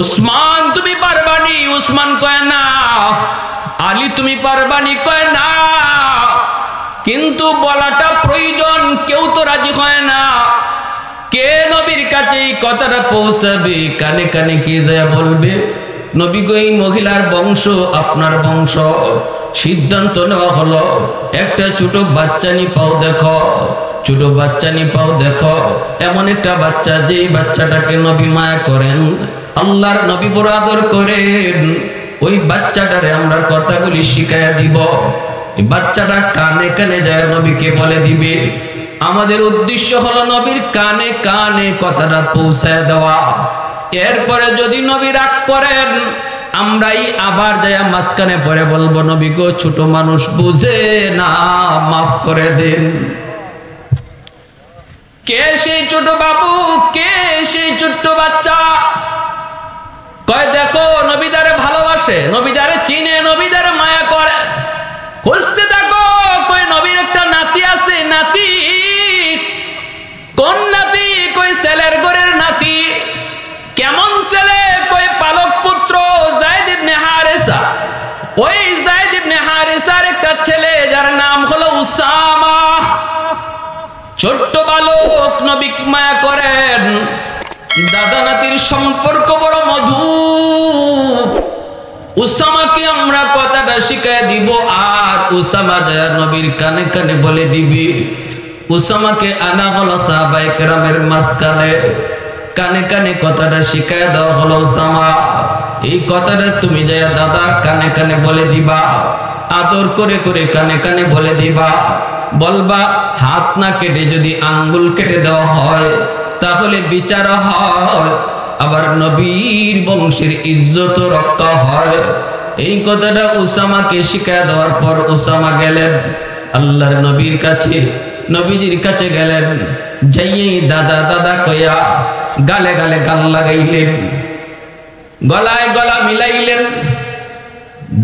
উসমান তুমি পারবানি? উসমান কয় না। আলী তুমি পারবানি? কয় না। কিন্তু বলাটা প্রয়োজন, কেউ তো রাজি হয় না। কে নবীর কাছে এই কথাটা পৌঁছাবে? কানে কানে কে যায় বলবে, নবী গো এই মহিলার বংশ আপনার বংশ। সিদ্ধান্ত নেওয়া হলো, একটা ছোট বাচ্চা নি পাও দেখো, ছোট বাচ্চা নিপাও দেখো, এমন একটা বাচ্চা যেই বাচ্চাটাকে নবী মায়া করেন, আল্লাহর নবী বড় আদর করেন। ওই বাচ্চাটারে আমরা কথাগুলি শিখাইয়া দিব। এই বাচ্চাটা কানে কানে যায় নবীকে বলে দিবে। আমাদের উদ্দেশ্য হলো নবীর কানে কানে কথাটা পৌঁছায় দেওয়া। এরপরে যদি নবী রাগ করেন, আমরাই আবার যাইয়া মাঝখানে পরে বলবো, নবী গো ছোট মানুষ বুঝে না, মাফ করে দেন। কে সেই ছোট বাবু, কে সেই ছোট্ট বাচ্চা? কয় দেখো নবীদারে ভালোবাসে, নবীদারে চিনে, নবীদারে মায়া করে। খুঁজতে থাকো, কই নবীর একটা নাতি আছে। নাতি কোন নাতি? কই ছেলের ঘরের নাতি। কেমন ছেলে? কই পালক পুত্র যায়েদ ইবনে হারেসা। ওই যায়েদ ইবনে হারেসার একটা ছেলে যার নাম হলো উসামা। ছোট্ট বালক, নবী মায়া করেন। দাদা নাতির সম্পর্ক বড় মধুর। উসামাকে আমরা কথাটা শিখাই দিব, আর উসামা যায় নবীর কানে কানে বলে দিবি। উসামাকে আনা হলো সাহাবায়ে কেরামের মাঝখানে, কানে কানে কথাটা শিখাই দেওয়া হলো। উসামা, এই কথাটা তুমি যায় দাদার কানে কানে বলে দিবা, আদর করে করে কানে কানে বলে দিবা। বলবা হাত না কেটে যদি আঙ্গুল কেটে দেওয়া হয় তাহলে বিচার হয়, আবার নবীর বংশের ইজ্জত রক্ষা হয়। এই কথাটা উসামাকে শিখায় দেওয়ার পর উসামা গেলেন আল্লাহর নবীর কাছে, নবীজির কাছে গেলেন। যাইয়েই দাদা দাদা কইয়া গালে গালে গাল লাগাইলেন, গলায় গলা মিলাইলেন।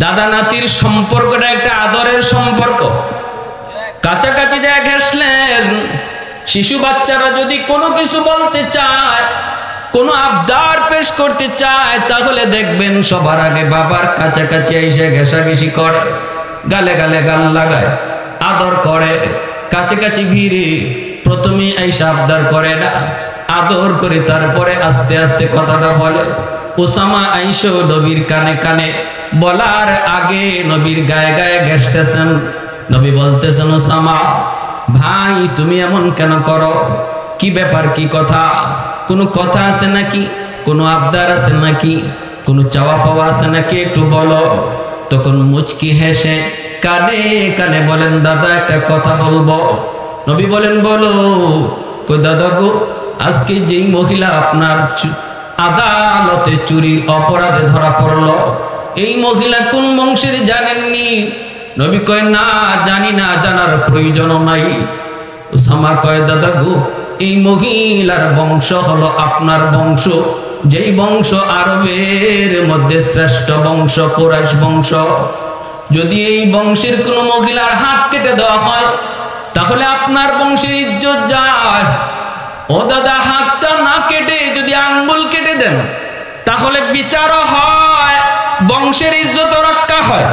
দাদা নাতির সম্পর্কটা একটা আদরের সম্পর্ক। কাছাকাছি যায় ঘেসলেন। শিশু বাচ্চারা যদি কোনো কিছু বলতে চায়, কোনো আবদার পেশ করতে চায়, তাহলে দেখবেন সবার আগে বাবার কাছাকাছি এসে ঘেঁষাঘেঁষি করে, গালে গালে গাল লাগায়, আদর করে। কাছাকাছি ভিড়ে প্রথমে এসে আবদার করে না, আদর করে তারপরে আস্তে আস্তে কথাটা বলে। উসামা আইসো নবীর কানে কানে বলার আগে নবীর গায়ে গায়ে ঘেঁষতেছেন। নবী বলতেছেন, উসামা ভাই তুমি এমন কেন করো? কি ব্যাপার, কি কথা? কোনো কথা আছে নাকি? কোনো আবদার আছে নাকি? কোনো চাওয়া পাওয়া আছে নাকি? একটু বলো। তখন মুচকি হেসে কানে কানে বলেন, দাদা একটা কথা বলবো। নবী বলেন, বলো। কই দাদা গো, আজকে যেই মহিলা আপনার আদালতে চুরির অপরাধে ধরা পড়লো, এই মহিলা কোন বংশের জানেননি? নবী কয়, না জানি না, জানার প্রয়োজনও নাই। উসামা কয়, দাদা গো, এই মহিলার বংশ হলো আপনার বংশ, যেই বংশ আরবের মধ্যে শ্রেষ্ঠ বংশ, কুরাইশ বংশ। যদি এই বংশের কোন মহিলার হাত কেটে দেওয়া হয় তাহলে আপনার বংশের ইজ্জত যায়। ও দাদা, হাতটা না কেটে যদি আঙ্গুল কেটে দেন তাহলে বিচারও হয়, বংশের ইজ্জত রক্ষা হয়।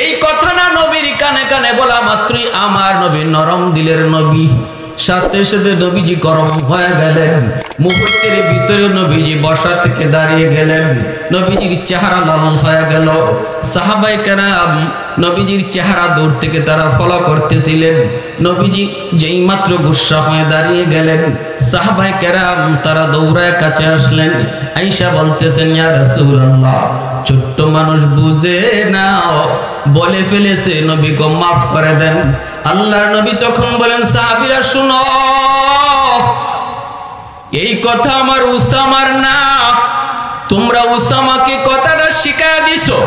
এই কথা না নবীর কানে কানে বলা মাত্রই আমার নবী নরম দিলের নবী, সাথে সাথে নবীজি গরম হয়ে গেলেন। মুহূর্তের ভিতরে নবীজি বসা থেকে দাঁড়িয়ে গেলেন। নবীজির চেহারা লাল হয়ে গেল। সাহাবায়ে কেরাম নবীজির চেহারা দূর থেকে তারা ফলো করতেছিলেন। নবীজি যেই মাত্র গুসা হয়ে দাঁড়িয়ে গেলেন, সাহাবায়ে কেরাম তারা দৌড়ায় কাছে আসলেন। আয়েশা বলতেছেন, ইয়া রাসূলুল্লাহ, ছোট্ট মানুষ বুঝে না, বলে ফেলেছে, নবী গো মাফ করে দেন। আল্লাহর নবী তখন বলেন, সাহাবীরা শুনো, এই কথা আমার উসামার না, তোমরা উসামাকে কথাটা শিখায়া দিছো।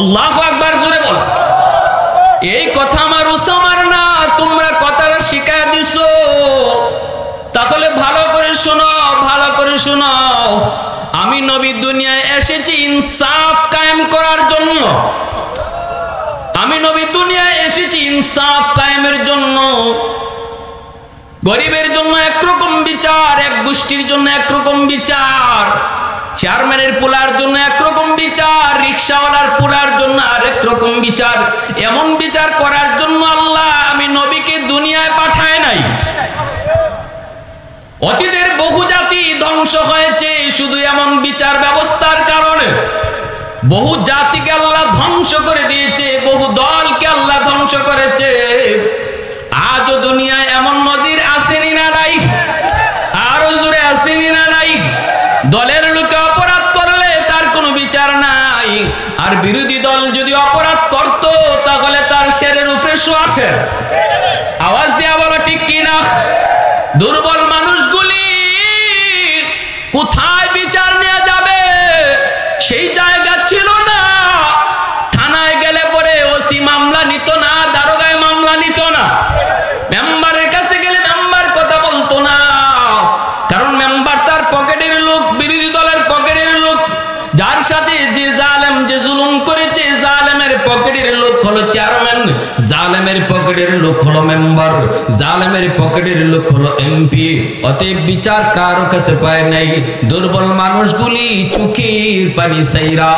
আল্লাহু আকবার জোরে বল। এই কথা আমার উসামার না, তোমরা কথাটা শিখায়া দিছো। তাহলে ভালো করে শোনো, ভালো করে শোনো। আমি নবী দুনিয়ায় এসেছি ইনসাফ কায়েম করার জন্য। আমি নবী দুনিয়ায় এসেছি ইনসাফ কায়েমের জন্য। গরিবের জন্য একরকম বিচার, এক গোষ্ঠীর জন্য একরকম বিচার, চেয়ারম্যানের পোলার জন্য একরকম বিচার, রিক্সাওয়ালার পোলার জন্য আরেক রকম বিচার। এমন বিচার করার জন্য আল্লাহ আমি নবীকে দুনিয়ায় পাঠায় নাই। অতীতের বহু জাতি ধ্বংস হয়েছে শুধু এমন বিচার ব্যবস্থার কারণে। বহু জাতিকে আল্লাহ ধ্বংস করে দিয়েছে, বহু দলকে আল্লাহ ধ্বংস করেছে দলের লোকে অপরাধ করলে তার কোনো বিচার নাই, আর বিরোধী দল যদি অপরাধ করত তাহলে তার শেরের উপরে সোয়াশের। আওয়াজ দিয়া বলো ঠিক কিনা? দুর্বল মানুষগুলি কোথায় বিচার নেওয়া যাবে সেই জায়গা ছিল না। থানায় গেলে পরে ওসি মামলা নিত না, দারোগায় মামলা নিত না, মেম্বারের কাছে গেলে মেম্বার কথা বলতো না, কারণ মেম্বার তার পকেটের লোক, বিরোধী দলের পকেটের লোক। যার সাথে যে জালেম, যে জুলুম করেছে, জালেমের পকেটের লোক হলো চেয়ারম্যান, জালেমের পকেটের লোক হলো মেম্বার, জালেমের পকেটের লোক হলো এমপি। অতএব বিচার কারো কাছে পায় নাই। দুর্বল মানুষগুলি চোখের পানি সাইরা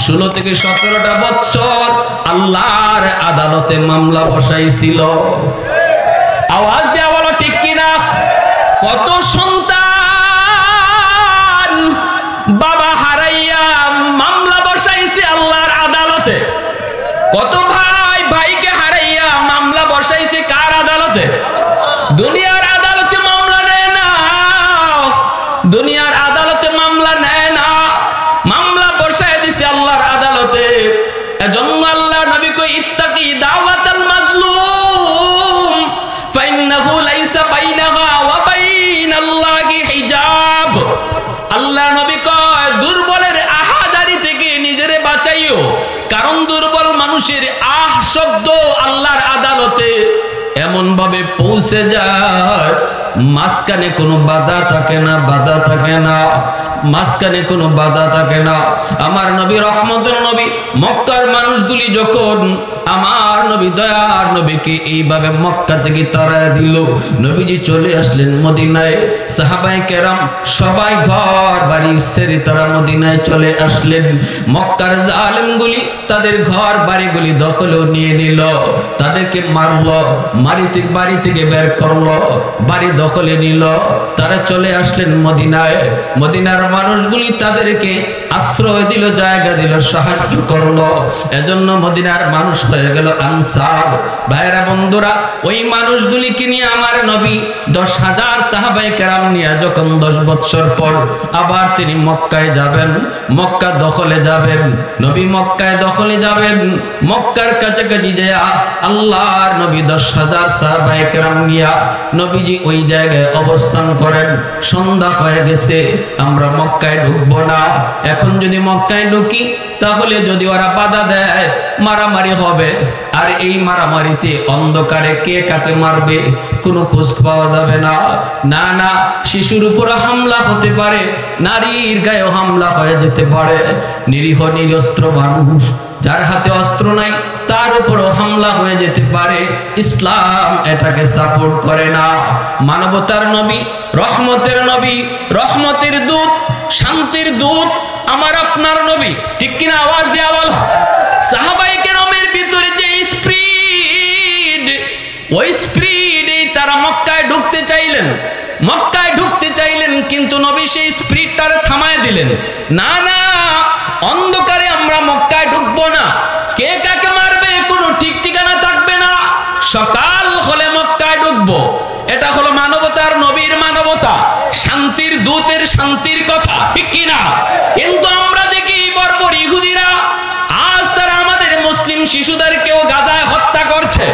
16 থেকে 17টা বছর আল্লাহর আদালতে মামলা বসাইছিল। আওয়াজ দেওয়া বলো ঠিক কিনা? কত সন্তান বাবা হারাইয়া মামলা বসাইছে আল্লাহর আদালতে, কত ভাই ভাইকে হারাইয়া মামলা বসাইছে কার আদালতে? দুনিয়ার আদালতে মামলা নেয় না, দুনিয়ার আদালতে মামলা নেয় না, মামলা বসায় দিছে আল্লাহর আদালতে। এজন্য আল্লাহ নবী কই ইত্তাকি দাওয়াতাল মাজলুম ফাইন্নাহু লাইসা বাইনাহা ওয়া বাইনাল্লাহি হিজাব। আল্লাহ নবী কয় দুর্বলের আহাজারি থেকে নিজেরে বাঁচাইও, কারণ দুর্বল মানুষের আহ শব্দ আল্লাহর আদালতে এমন ভাবে পৌঁছে যায় মাঝখানে কোনো বাধা থাকে না, বাধা থাকে না, মাঝখানে কোনো বাধা থাকে না। আমার নবী রহমতের নবী, মক্কার মানুষগুলি যখন আমার নবী দয়ার নবীকে এইভাবে মক্কা থেকে তাড়ায় দিল, নবীজি চলে আসলেন মদিনায়। সাহাবায়ে কেরাম সবাই ঘর বাড়ি ছেড়ে তারা মদিনায় চলে আসলেন। মক্কার জালেমগুলি তাদের ঘর বাড়িগুলি দখলেও নিয়ে নিল, তাদেরকে মারলো, বাড়ি থেকে বের করলো, বাড়ি দখলে নিল। তারা চলে আসলেন মদিনায়। মদিনার মানুষগুলি তাদেরকে আশ্রয় দিল, জায়গা দিল, সাহায্য করলো। এজন্য মদিনার মানুষ হয়ে গেল আনসার। ভাইরা বন্ধুরা, ওই মানুষগুলিকে নিয়ে আমার নবী 10,000 সাহাবায়ে কেরাম নিয়ে যখন 10 বছর পর আবার তিনি মক্কায় যাবেন, মক্কা দখলে যাবেন, নবী মক্কায় দখলে যাবেন, মক্কার কাছাকাছি যায় আল্লাহর নবী 10,000 সাহাবায়ে কেরাম নিয়ে নবীজি ওই জায়গায় অবস্থান করেন। সন্ধ্যা হয়ে গেছে, আমরা মক্কায় ঢুকবো না। এখন যদি মক্কায় ঢুকি তাহলে যদি ওরা বাধা দেয় মারামারি হবে, আর এই মারামারিতে অন্ধকারে কে কাকে মারবে কোনো খোঁজ পাওয়া যাবে না। না না, শিশুর উপর হামলা হতে পারে, নারীর গায়েও হামলা হয়ে যেতে পারে। নিরীহ নিরস্ত্র মানুষ, যার হাতে অস্ত্র নাই, তার উপরও হামলা হয়ে যেতে পারে। ইসলাম এটাকে সাপোর্ট করে না। মানবতার নবী, রহমতের নবী, রহমতের দূত, শান্তির দূত আমার আপনার নবী, ঠিক কিনা? আওয়াজ দেয়া বলো। সাহাবায়ে কেরামের ভিতরে যে স্পিড, ওই স্পিডে তারা মক্কায় ঢুকতে চাইলেন, মক্কায় ঢুকতে চাইলেন, কিন্তু নবী সেই স্পিডটারে থামায় দিলেন। না না, অন্ধকারে আমরা মক্কায় ঢুকবো না, কে কাকে মারবে কোনো ঠিক ঠিকানা থাকবে না, সকাল হলে মক্কায় ঢুকবো। এটা হলো মানবতার নবীর মানবতা, শান্তির দূতের শান্তির কথা, ঠিক কিনা? কিন্তু আমরা দেখি বর্বর ইহুদিরা আজ তারা আমাদের মুসলিম শিশুদেরকেও গাজায় হত্যা করছে,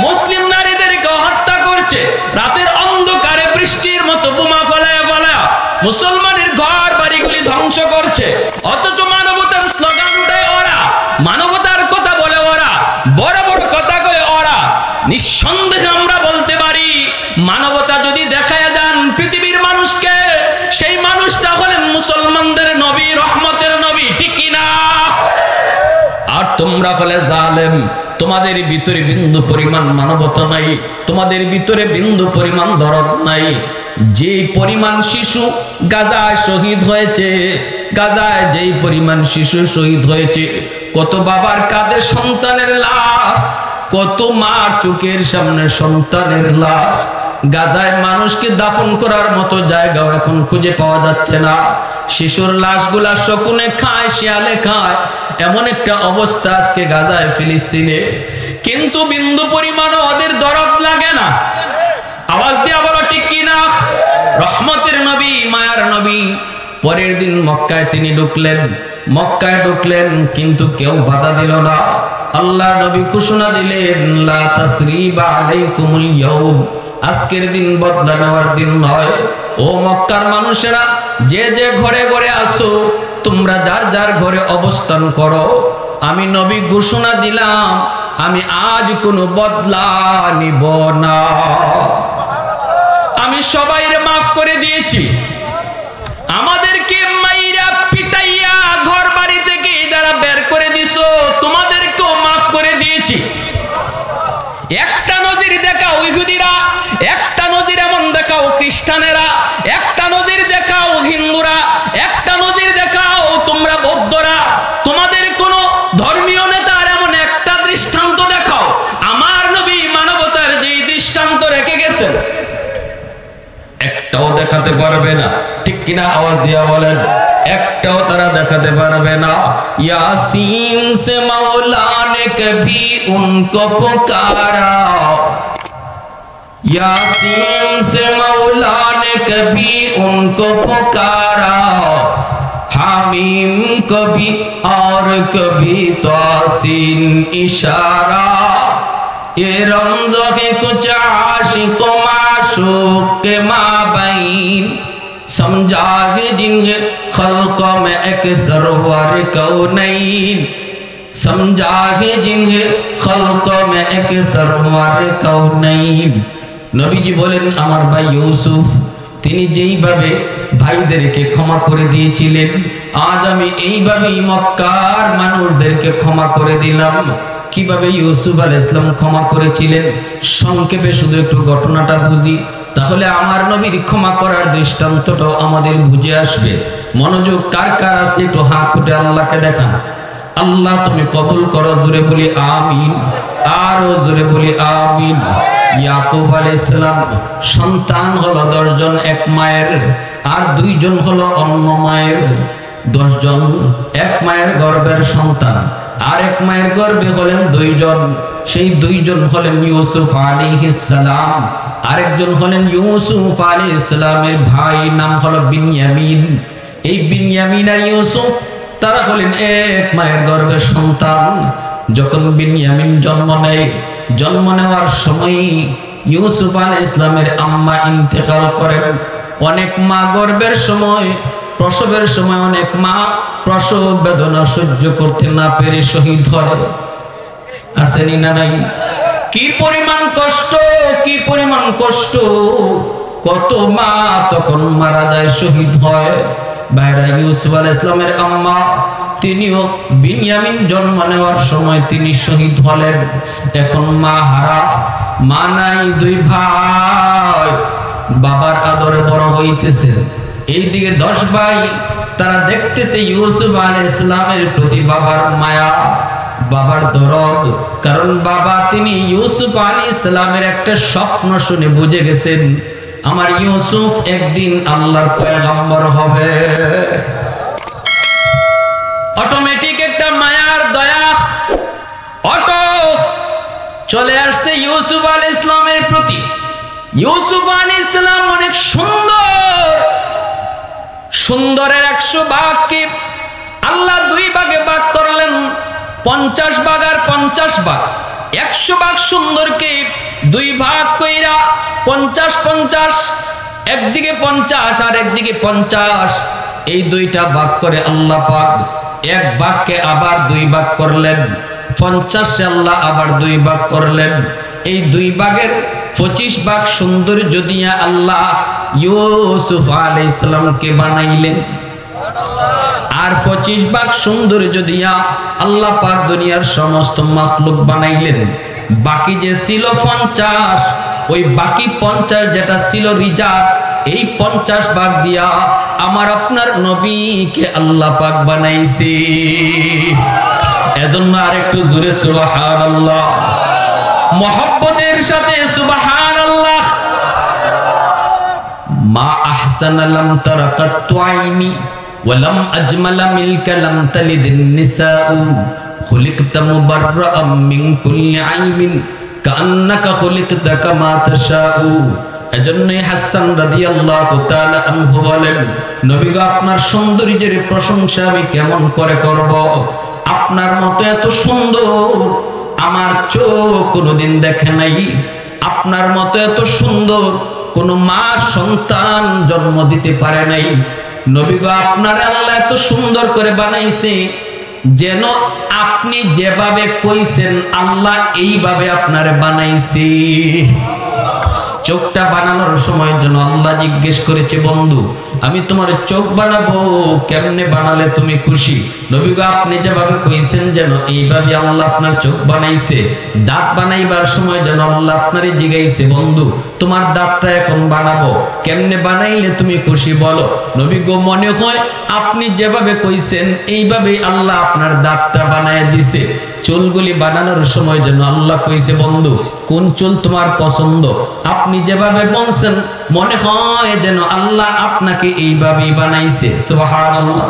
মুসলিম নারীদেরকেও হত্যা করছে, রাতের অন্ধকারে বৃষ্টির মতো বোমা ফলায় ফলায় মুসলমানের ঘর বাড়িগুলি ধ্বংস করছে। অথচ মানবতার স্লোগান উঠায় ওরা, মানবতার কথা বলে ওরা, বড় বড় কথা কয় ওরা। নিঃসন্দেহে আমরা বলতে পারি মানবতা যদি দেখায় যান পৃথিবীর মানুষকে, সেই মানুষটা হলেন মুসলমানদের নবী, রহমতের নবী, ঠিক কিনা? আর তোমরা হলে জালেম, তোমাদের ভিতরে বিন্দু পরিমাণ মানবতা নাই, তোমাদের ভিতরে বিন্দু পরিমাণ দরদ নাই। যে পরিমাণ শিশু গাজায় শহীদ হয়েছে, গাজায় যেই পরিমাণ শিশু শহীদ হয়েছে, কত বাবার কাঁধে সন্তানের লাশ, কত মার চোখের সামনে সন্তানের লাশ। গাজায় মানুষকে দাফন করার মতো জায়গাও এখন খুঁজে পাওয়া যাচ্ছে না। শিশুর লাশগুলা শকুনে খায়, শিয়ালে খায়, এমন একটা অবস্থা আজকে গাজায়, ফিলিস্তিনে, কিন্তু বিন্দু পরিমাণও ওদের দরদ লাগে না। আওয়াজ দিয়া বলো ঠিক কিনা? রহমতের নবী, মায়ার নবী, পরের দিন মক্কায় তিনি ঢুকলেন। মক্কায় ঢুকলেন কিন্তু কেউ বাধা দিল না। আল্লাহ নবী ঘোষণা দিলেন, লা তাসরিবা আলাইকুমুল ইয়াউম, আজকের দিন বদলা নেওয়ার দিন নয়। ও মক্কার মানুষেরা, যে যে ঘরে ঘরে আসো, তোমরা যার যার ঘরে অবস্থান করো। আমি নবী ঘোষণা দিলাম, আমি আজ কোনো বদলা নিব না। আমি সবাইরে মাফ করে দিয়েছি। আমাদেরকে মাইরা পিটাইয়া ঘর বাড়ি থেকে যারা বের করে দিছো, তোমাদেরকেও মাফ করে দিয়েছি। একটা নজির দেখাও ইহুদিরা, একটা নজির এমন দেখাও খ্রিস্টানেরা, একটা নজির দেখাও হিন্দুরা, একটা নজির দেখাও তোমরা বৌদ্ধরা। তোমাদের কোন ধর্মীয় নেতার এমন একটা দৃষ্টান্ত দেখাও। আমার নবী মানবতার যে দৃষ্টান্ত রেখে গেছেন, একটাও দেখাতে পারবে না। ঠিক কিনা? আওয়াজ দিয়া বলেন। একটাও তারা দেখাতে পারবে না। ইয়াসিন সে মৌলা নে কভি উनको पुकारा, यासीन से मौला ने कभी उनको पुकारा, हामीम कभी और कभी तासीन इशारा, ये रमज़ो है कुछ आशिक माशूक के माबैन, समझा है जिन्हें खल्क़ों में एक सरवर कौनैन, समझा है जिन्हें खल्क़ों में एक सरवर कौनैन। নবীজি বলেন, আমার ভাই ইউসুফ তিনি যেইভাবে ভাইদেরকে ক্ষমা করে দিয়েছিলেন, আজ আমি এইভাবেই মক্কার মানুষদেরকে ক্ষমা করে দিলাম। কিভাবে ইউসুফ আলাইহিস সালাম ক্ষমা করেছিলেন, সংক্ষেপে শুধু একটু ঘটনাটা বুঝি, তাহলে আমার নবীর ক্ষমা করার দৃষ্টান্তটাও আমাদের বুঝে আসবে। মনোযোগ কার কার আছে একটু হাত উঠে আল্লাহকে দেখান। আল্লাহ তুমি কবুল করো, জোরে বলি আমিন, আরো জোরে বলি আমিন। ইয়াকুব আলাইহিস সালাম সন্তান হলো 10 জন এক মায়ের, আর 2 জন হলো অন্য মায়ের। 10 জন এক মায়ের গর্ভের সন্তান, আর এক মায়ের গর্ভে হলেন 2 জন। সেই 2 জন হলেন ইউসুফ আলাইহিস সালাম, আরেকজন হলেন ইউসুফ আলাইহিস সালামের ভাই, নাম হলো বিনয়ামিন। এই বিনয়ামিন আর ইউসুফ তারা হলেন এক মায়ের গর্ভের সন্তান। যখন বিনয়ামিন জন্ম নেয়, জন্ম নেওয়ার সময় ইউসুফ আলাইহিস সালামের আম্মা ইন্তেকাল করেন। অনেক মা গর্ভের সময়, প্রসবের সময় অনেক মা প্রসব বেদনা সহ্য করতে না পেরে শহীদ হয়। আসেনি না নাই? কি পরিমাণ কষ্ট, কি পরিমাণ কষ্ট! কত মা তখন মারা যায়, শহীদ হয়। ভাইরা, ইউসুফ আলাইহিস সালামের আম্মা তিনিও বিনয়ামিন জন্ম নেওয়ার সময় তিনি শহীদ হলেন। এখন মা হারা, মা নাই, 2 ভাই বাবার আদরে বড় হইতেছে। এইদিকে 10 ভাই, তারা দেখতেছে ইউসুফ আলাইহিস সালামের প্রতি বাবার মায়া, বাবার দরদ। কারণ বাবা তিনি ইউসুফ আলাইহিস সালামের একটা স্বপ্ন শুনে বুঝে গেছেন, আমার ইউসুফ একদিন আল্লাহর পয়গম্বর হবে। অটোমেটিক একটা মায়ার দয়া অটো চলে আসছে ইউসুফ আলাইহিস সালামের প্রতি। ইউসুফ আলাইহিস সালাম অনেক সুন্দর, সুন্দরের 100 ভাগকে আল্লাহ 2 ভাগে ভাগ করলেন। 50 ভাগ আর 50 ভাগ। 100 ভাগ সুন্দরকে 2 ভাগ কইরা 50-50, একদিকে 50 আর একদিকে 50, এই 2টা ভাগ করে আল্লাহ পাক 1 ভাগকে আবার 2 ভাগ করলেন। 50 আল্লাহ আবার 2 ভাগ করলেন। এই 2 ভাগের 25 ভাগ সৌন্দর্য দিয়া আল্লাহ ইউসুফ আলাইহিস সালামকে বানাইলেন। আর 25 ভাগ সৌন্দর্য দিয়া আল্লাহ পাক দুনিয়ার সমস্ত মাখলুক বানাইলেন। বাকি যে ছিল 50, ওই বাকি 50 যেটা ছিল রিজার্ভ, এই 50 ভাগ দিয়া আমার আপনার নবীকে আল্লাহ পাক বানাইছে। এজন্য আরেকটু জোরে সুবহানাল্লাহ, মহব্বতের সাথে সুবহানাল্লাহ। মা আহসানা লাম তারা কাত্তু আইনি ওয়ালাম আজমালা মিলকা লাম তালিদিন নিসাউ, খুলিকতা মুবাররাআম মিন কুল্লি আইবিন কান্নাকা খুলিকতা কামা তাশাউ, এজন্যই হাসান রাদিয়াল্লাহু তাআলা আনহু বলেন, নবী গো আপনার সৌন্দর্যের প্রশংসা আমি কেমন করে করব? আপনার মতো এত সুন্দর আমার চোখ কোনোদিন দেখে নাই। আপনার মতো এত সুন্দর কোন মা সন্তান জন্ম দিতে পারে নাই। নবী গো আপনার আল্লাহ এত সুন্দর করে বানাইছে যেন আপনি যেভাবে কইছেন আল্লাহ এইভাবে আপনার বানাইছে। চোখটা বানানোর সময় যেন আল্লাহ জিজ্ঞেস করেছে, বন্ধু আমি তোমার চোখ বানাবো, কেমনে বানালে তুমি খুশি? নবী গো আপনি যেভাবে কইছেন যেন এইভাবে আল্লাহ আপনার চোখ বানাইছে। দাঁত বানাইবার সময় যেন আল্লাহ আপনারে জিগাইছে, বন্ধু তোমার দাঁতটা এখন বানাবো, কেমনে বানাইলে তুমি খুশি বলো? নবী গো মনে হয় আপনি যেভাবে কইছেন এইভাবেই আল্লাহ আপনার দাঁতটা বানায় দিছে। চুলগুলি বানানোর সময় যেন আল্লাহ কইছে, বন্ধু কোন চুল তোমার পছন্দ? আপনি যেভাবে বলছেন মনে হয় যেন আল্লাহ আপনাকে এইভাবেই বানাইছে। সুবহানাল্লাহ।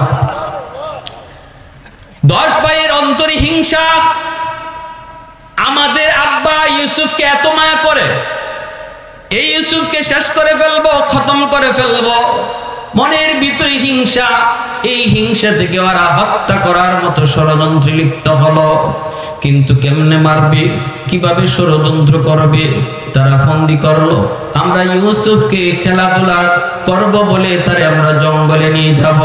10 ভাইয়ের অন্তরে হিংসা। আমাদের আব্বা ইউসুফকে এত মায়া করে, এই ইউসুফকে শেষ করে ফেলবো, খতম করে ফেলবো। মনের ভিতরে হিংসা, এই হিংসা থেকে ওরা হত্যা করার মতো ষড়যন্ত্রে লিপ্ত হলো। কিন্তু কেমনে মারবে, কিভাবে ষড়যন্ত্র করবে, তারা ফন্দি করলো। আমরা ইউসুফকে খেলাধুলা করব বলে তারে আমরা জঙ্গলে নিয়ে যাব,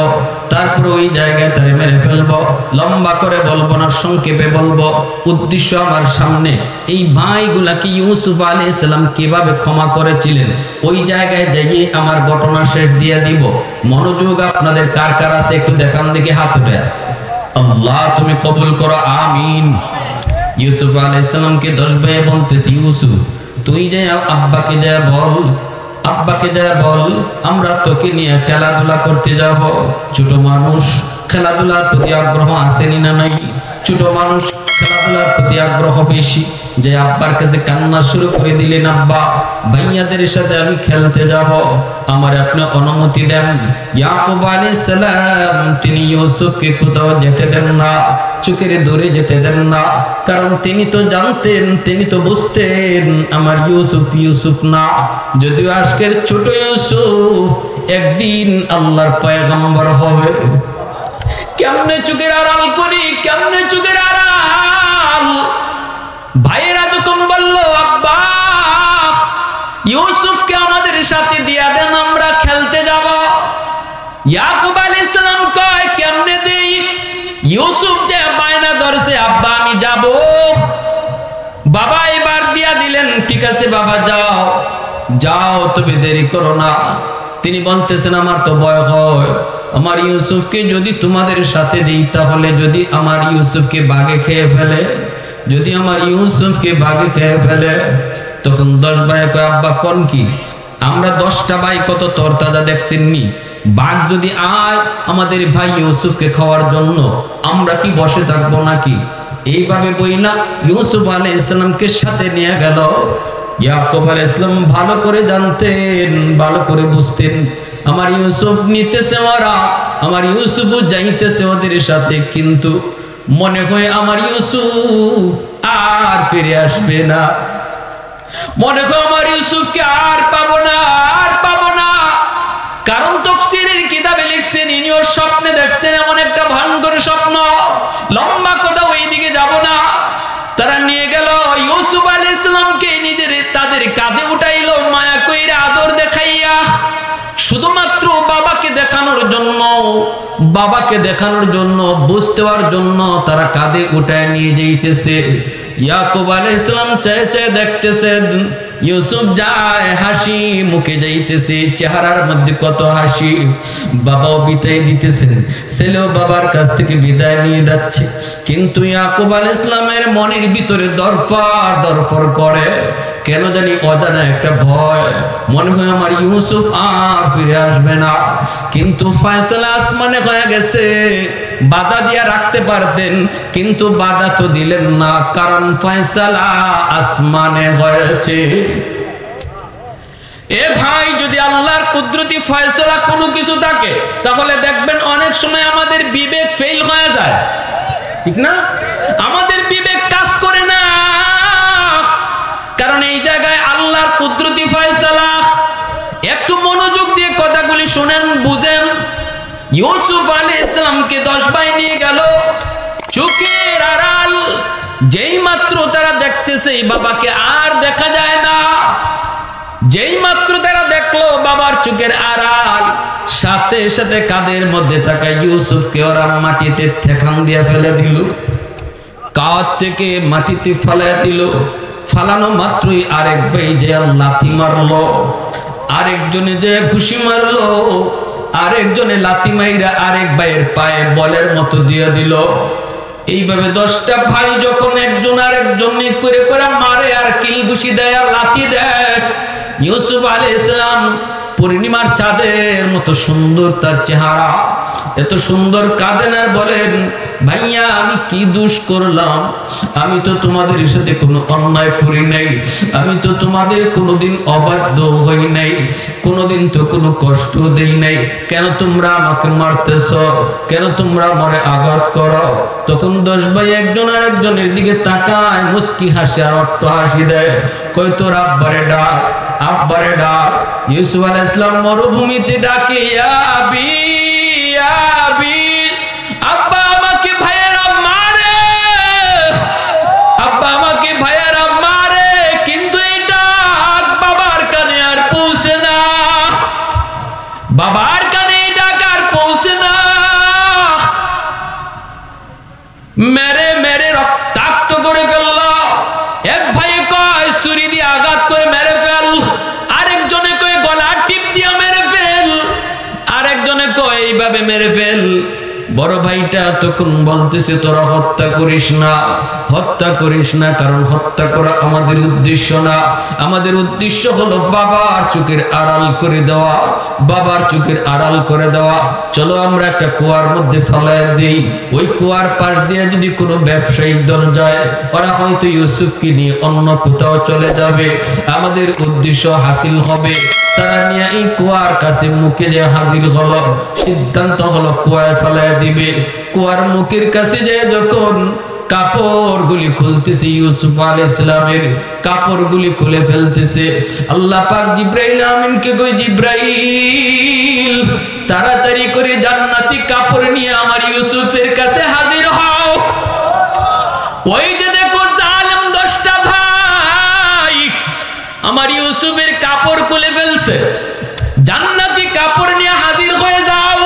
তারপর ওই জায়গায় তারে মেরে ফেলবো। লম্বা করে বলবো না, সংক্ষেপে বলবো। উদ্দেশ্য আমার সামনে এই ভাইগুলাকে ইউসুফ আলাইহিস সালাম কিভাবে ক্ষমা করেছিলেন ওই জায়গায় যাইয়ে আমার ঘটনা শেষ দিয়ে দিব। মনোযোগ আপনাদের কার কার আছে একটু দেখান দেখি, হাত উঠে। আল্লাহ তুমি কবুল করো, আমিন। ইউসুফ আলাইহিস সালামকে 10 ভাই বলতেছি, ইউসুফ তুই যে আব্বাকে যা বল, আব্বাকে যা বল আমরা তোকে নিয়ে খেলাধুলা করতে যাব। ছোট মানুষ খেলাধুলার প্রতি আগ্রহ আসেনি না নাই? ছোট মানুষ খেলাধুলার প্রতি আগ্রহ বেশি। যে আব্বার কাছে কান্না শুরু করে দিলেন, আব্বা ভাইয়াদের সাথে আমি খেলতে যাব, আমার আপনি অনুমতি দেন। ইয়াকুব আলাইহিস সালাম তিনি ইউসুফকে কোথাও যেতে দেন না, চোখের দূরে যেতে দেন না, কারণ তিনি তো জানতেন, তিনি তো বুঝতেন আমার ইউসুফ ইউসুফ না। যদিও আজকের ছোট ইউসুফ একদিন আল্লাহর পয়গম্বর হবে। কেমনে চোখের আড়াল করি, কেমনে চোখের আড়াল? ভাইয়েরা যখন বলল, আব্বা ইউসুফকে আমাদের সাথে দিয়া দেন, আমরা খেলতে যাব। ইয়াকুব আলাইহিস সালাম কয়, কেমনে দেই? ইউসুফ যে বায়না ধরছে, আব্বা আমি যাব। বাবা এবার দিয়া দিলেন, ঠিক আছে বাবা যাও, যাও তবে দেরি করো না। তিনি বলতেছেন, আমার তো ভয় হয়, আমার ইউসুফকে যদি তোমাদের সাথে দিই তাহলে যদি আমার ইউসুফকে বাঘে খেয়ে ফেলে, যদি আমার ইউসুফকে বাঘে খেয়ে ফেলে। তখন 10 ভাই কয়, আব্বা কোন কি? আমরা 10টা ভাই কত তরতাজা দেখছেননি? বাঘ যদি আয় আমাদের ভাই ইউসুফকে খাওয়ার জন্য, আমরা কি বসে থাকবো নাকি? এইভাবে বই না ইউসুফ আলাইহিস সালামকে সাথে নিয়ে গেল। ইয়াকুব আলাইহিস সালাম ভালো করে জানতেন, ভালো করে বুঝতেন, আমার ইউসুফ নিতেছে ওরা, আমার ইউসুফও যাইতেছে ওদের সাথে, কিন্তু মনে হয় আমার ইউসুফ আর ফিরে আসবে না, মনে হয় আমার ইউসুফকে আর পাবো না, আর পাবো না। কারণ তাফসীরের কিতাবে লিখছেন ইনিও স্বপ্নে দেখছেন এমন একটা ভয়ঙ্কর স্বপ্ন। লম্বা কথা, ওইদিকে যাব না। তারা নিয়ে গেল ইউসুফ আলাইহিস সালামকে, নিজের তাদের কাঁধে উঠাইলো, মায়া কইরা আদর দেখাইয়া, শুধুমাত্র বাবাকে দেখানোর জন্য, বাবাকে দেখানোর জন্য, বুঝতে পারার জন্য তারা কাঁধে উঠায় নিয়ে যাইতেছে। ইয়াকুব আলাইহিস সালাম চেয়ে চেয়ে দেখতেছেন, ইউসুফ যায়, হাসি মুখে যাইতেছে, চেহারার মধ্যে কত হাসি। বাবাও বিদায় দিতেছেন, ছেলেও বাবার কাছ থেকে বিদায় নিয়ে যাচ্ছে। কিন্তু ইয়াকুব আলাইহিস সালামের মনের ভিতরে দরফর দরফর করে, কেন জানি অজানা একটা ভয়, মনে হয় আমার ইউসুফ আর ফিরে আসবে না। কিন্তু ফয়সালা আসমানে হয়ে গেছে, বাধা দিয়া রাখতে পারতেন, কিন্তু বাধা তো দিলেন না, কারণ ফয়সালা আসমানে হয়েছে। এ ভাই, যদি আল্লাহর কুদরতি ফয়সালা কোনো কিছু থাকে তাহলে দেখবেন অনেক সময় আমাদের বিবেক ফেল হয়ে যায়, ঠিক না? আমাদের বিবেক কাজ করে না, কারণ এই জায়গায় আল্লাহর কুদরতি ফয়সালা একটু মনোযোগ দিয়ে কথাগুলি শুনেন, বুঝেন। ইউসুফ আলাইহিস সালামকে 10 ভাই নিয়ে গেল, চোখের আড়াল যেই মাত্র তারা দেখতেছে বাবাকে আর দেখা যায় না, যেই মাত্র তারা দেখলো বাবার চোখের আড়াল, সাথে সাথে কাঁধের মধ্যে থাকা ইউসুফকে ওরা মাটিতে ঠেকান দিয়ে ফেলে দিল, কাঁধ থেকে মাটিতে ফেলে দিল। ফালানো মাত্রই আরেক ভাই যে লাথি মারলো, আরেকজনে যে ঘুষি মারলো, আরেকজনে লাথি মাইরা আরেক ভাইয়ের পায়ে বলের মতো দিয়ে দিল। এইভাবে 10টা ভাই যখন একজন আরেকজন করে করে মারে আর কিল ঘুষি দেয় আর লাথি দেয়, ইউসুফ আলাইহিস সালাম পূর্ণিমার চাঁদের মতো সুন্দর তার চেহারা, এত সুন্দর কাঁদেন আর বলেন, ভাইয়া আমি কি দোষ করলাম? আমি তো তোমাদের সাথে কোনো অন্যায় করি নাই, আমি তো তোমাদের কোনোদিন অবাধ্য হই নাই, কোনোদিন তো কোনো কষ্ট দেই নাই, কেন তোমরা আমাকে মারতেছ? কেন তোমরা আমারে আঘাত করো? তখন 10 ভাই একজন আর একজনের দিকে তাকায়, মুস্কি হাসি আর অট্ট হাসি দেয়, কই তোর আব্বারে ডাক, আব্বারে ডাক। ইউসুফ আলাইহিস সালাম মরুভূমিতে ডাকে, ইয়া আবি, ইয়া আবি, আব্বা আমাকে ভাইয়েরা মারে, আব্বা আমাকে ভাইয়েরা মারে, কিন্তু এটা বাবার কানে আর পৌঁছে না, বাবার কানে এটা আর পৌঁছে না। মেরে মেরে রক্তাক্ত করে ফেলল। এক ভাই কয় ছুরি দিয়ে আঘাত করে মেরে ফেল, আরেকজনে কয় গলা টিপ দিয়ে মেরে ফেল, আরেকজনে কয় এইভাবে মেরে ফেল। বড় ভাইটা তখন বলতেছে, তোরা হত্যা করিস না, হত্যা করিস না, কারণ হত্যা করা আমাদের উদ্দেশ্য না, আমাদের উদ্দেশ্য হলো বাবার চোখের আড়াল করে দেওয়া, বাবার চোখের আড়াল করে দেওয়া। চলো আমরা একটা কুয়ার মধ্যে ফেলাই দিই, ওই কুয়ার পাশ দিয়ে যদি কোনো ব্যবসায়িক দল যায়, ওরা হয়তো ইউসুফকে নিয়ে অন্য কোথাও চলে যাবে, আমাদের উদ্দেশ্য হাসিল হবে। তারা নিয়ে এই কুয়ার কাছে মুখে যে হাজির হলো, সিদ্ধান্ত হলো কুয়ায় ফেলাই দিবে। কুয়ার মুখের কাছে যে যখন কাপড়গুলি খুলতেছে, ইউসুফ আলাইহিস সালামের কাপড়গুলি খুলে ফেলতেছে, আল্লাহ পাক জিবরাইল আমিনকে কই, জিবরাইল তাড়াতাড়ি করে জান্নাতি কাপড় নিয়ে আমার ইউসুফের কাছে হাজির হও। ওই যে দেখো জালেম 10টা ভাই আমার ইউসুফের কাপড় খুলে ফেলছে, জান্নাতি কাপড় নিয়ে হাজির হয়ে যাও,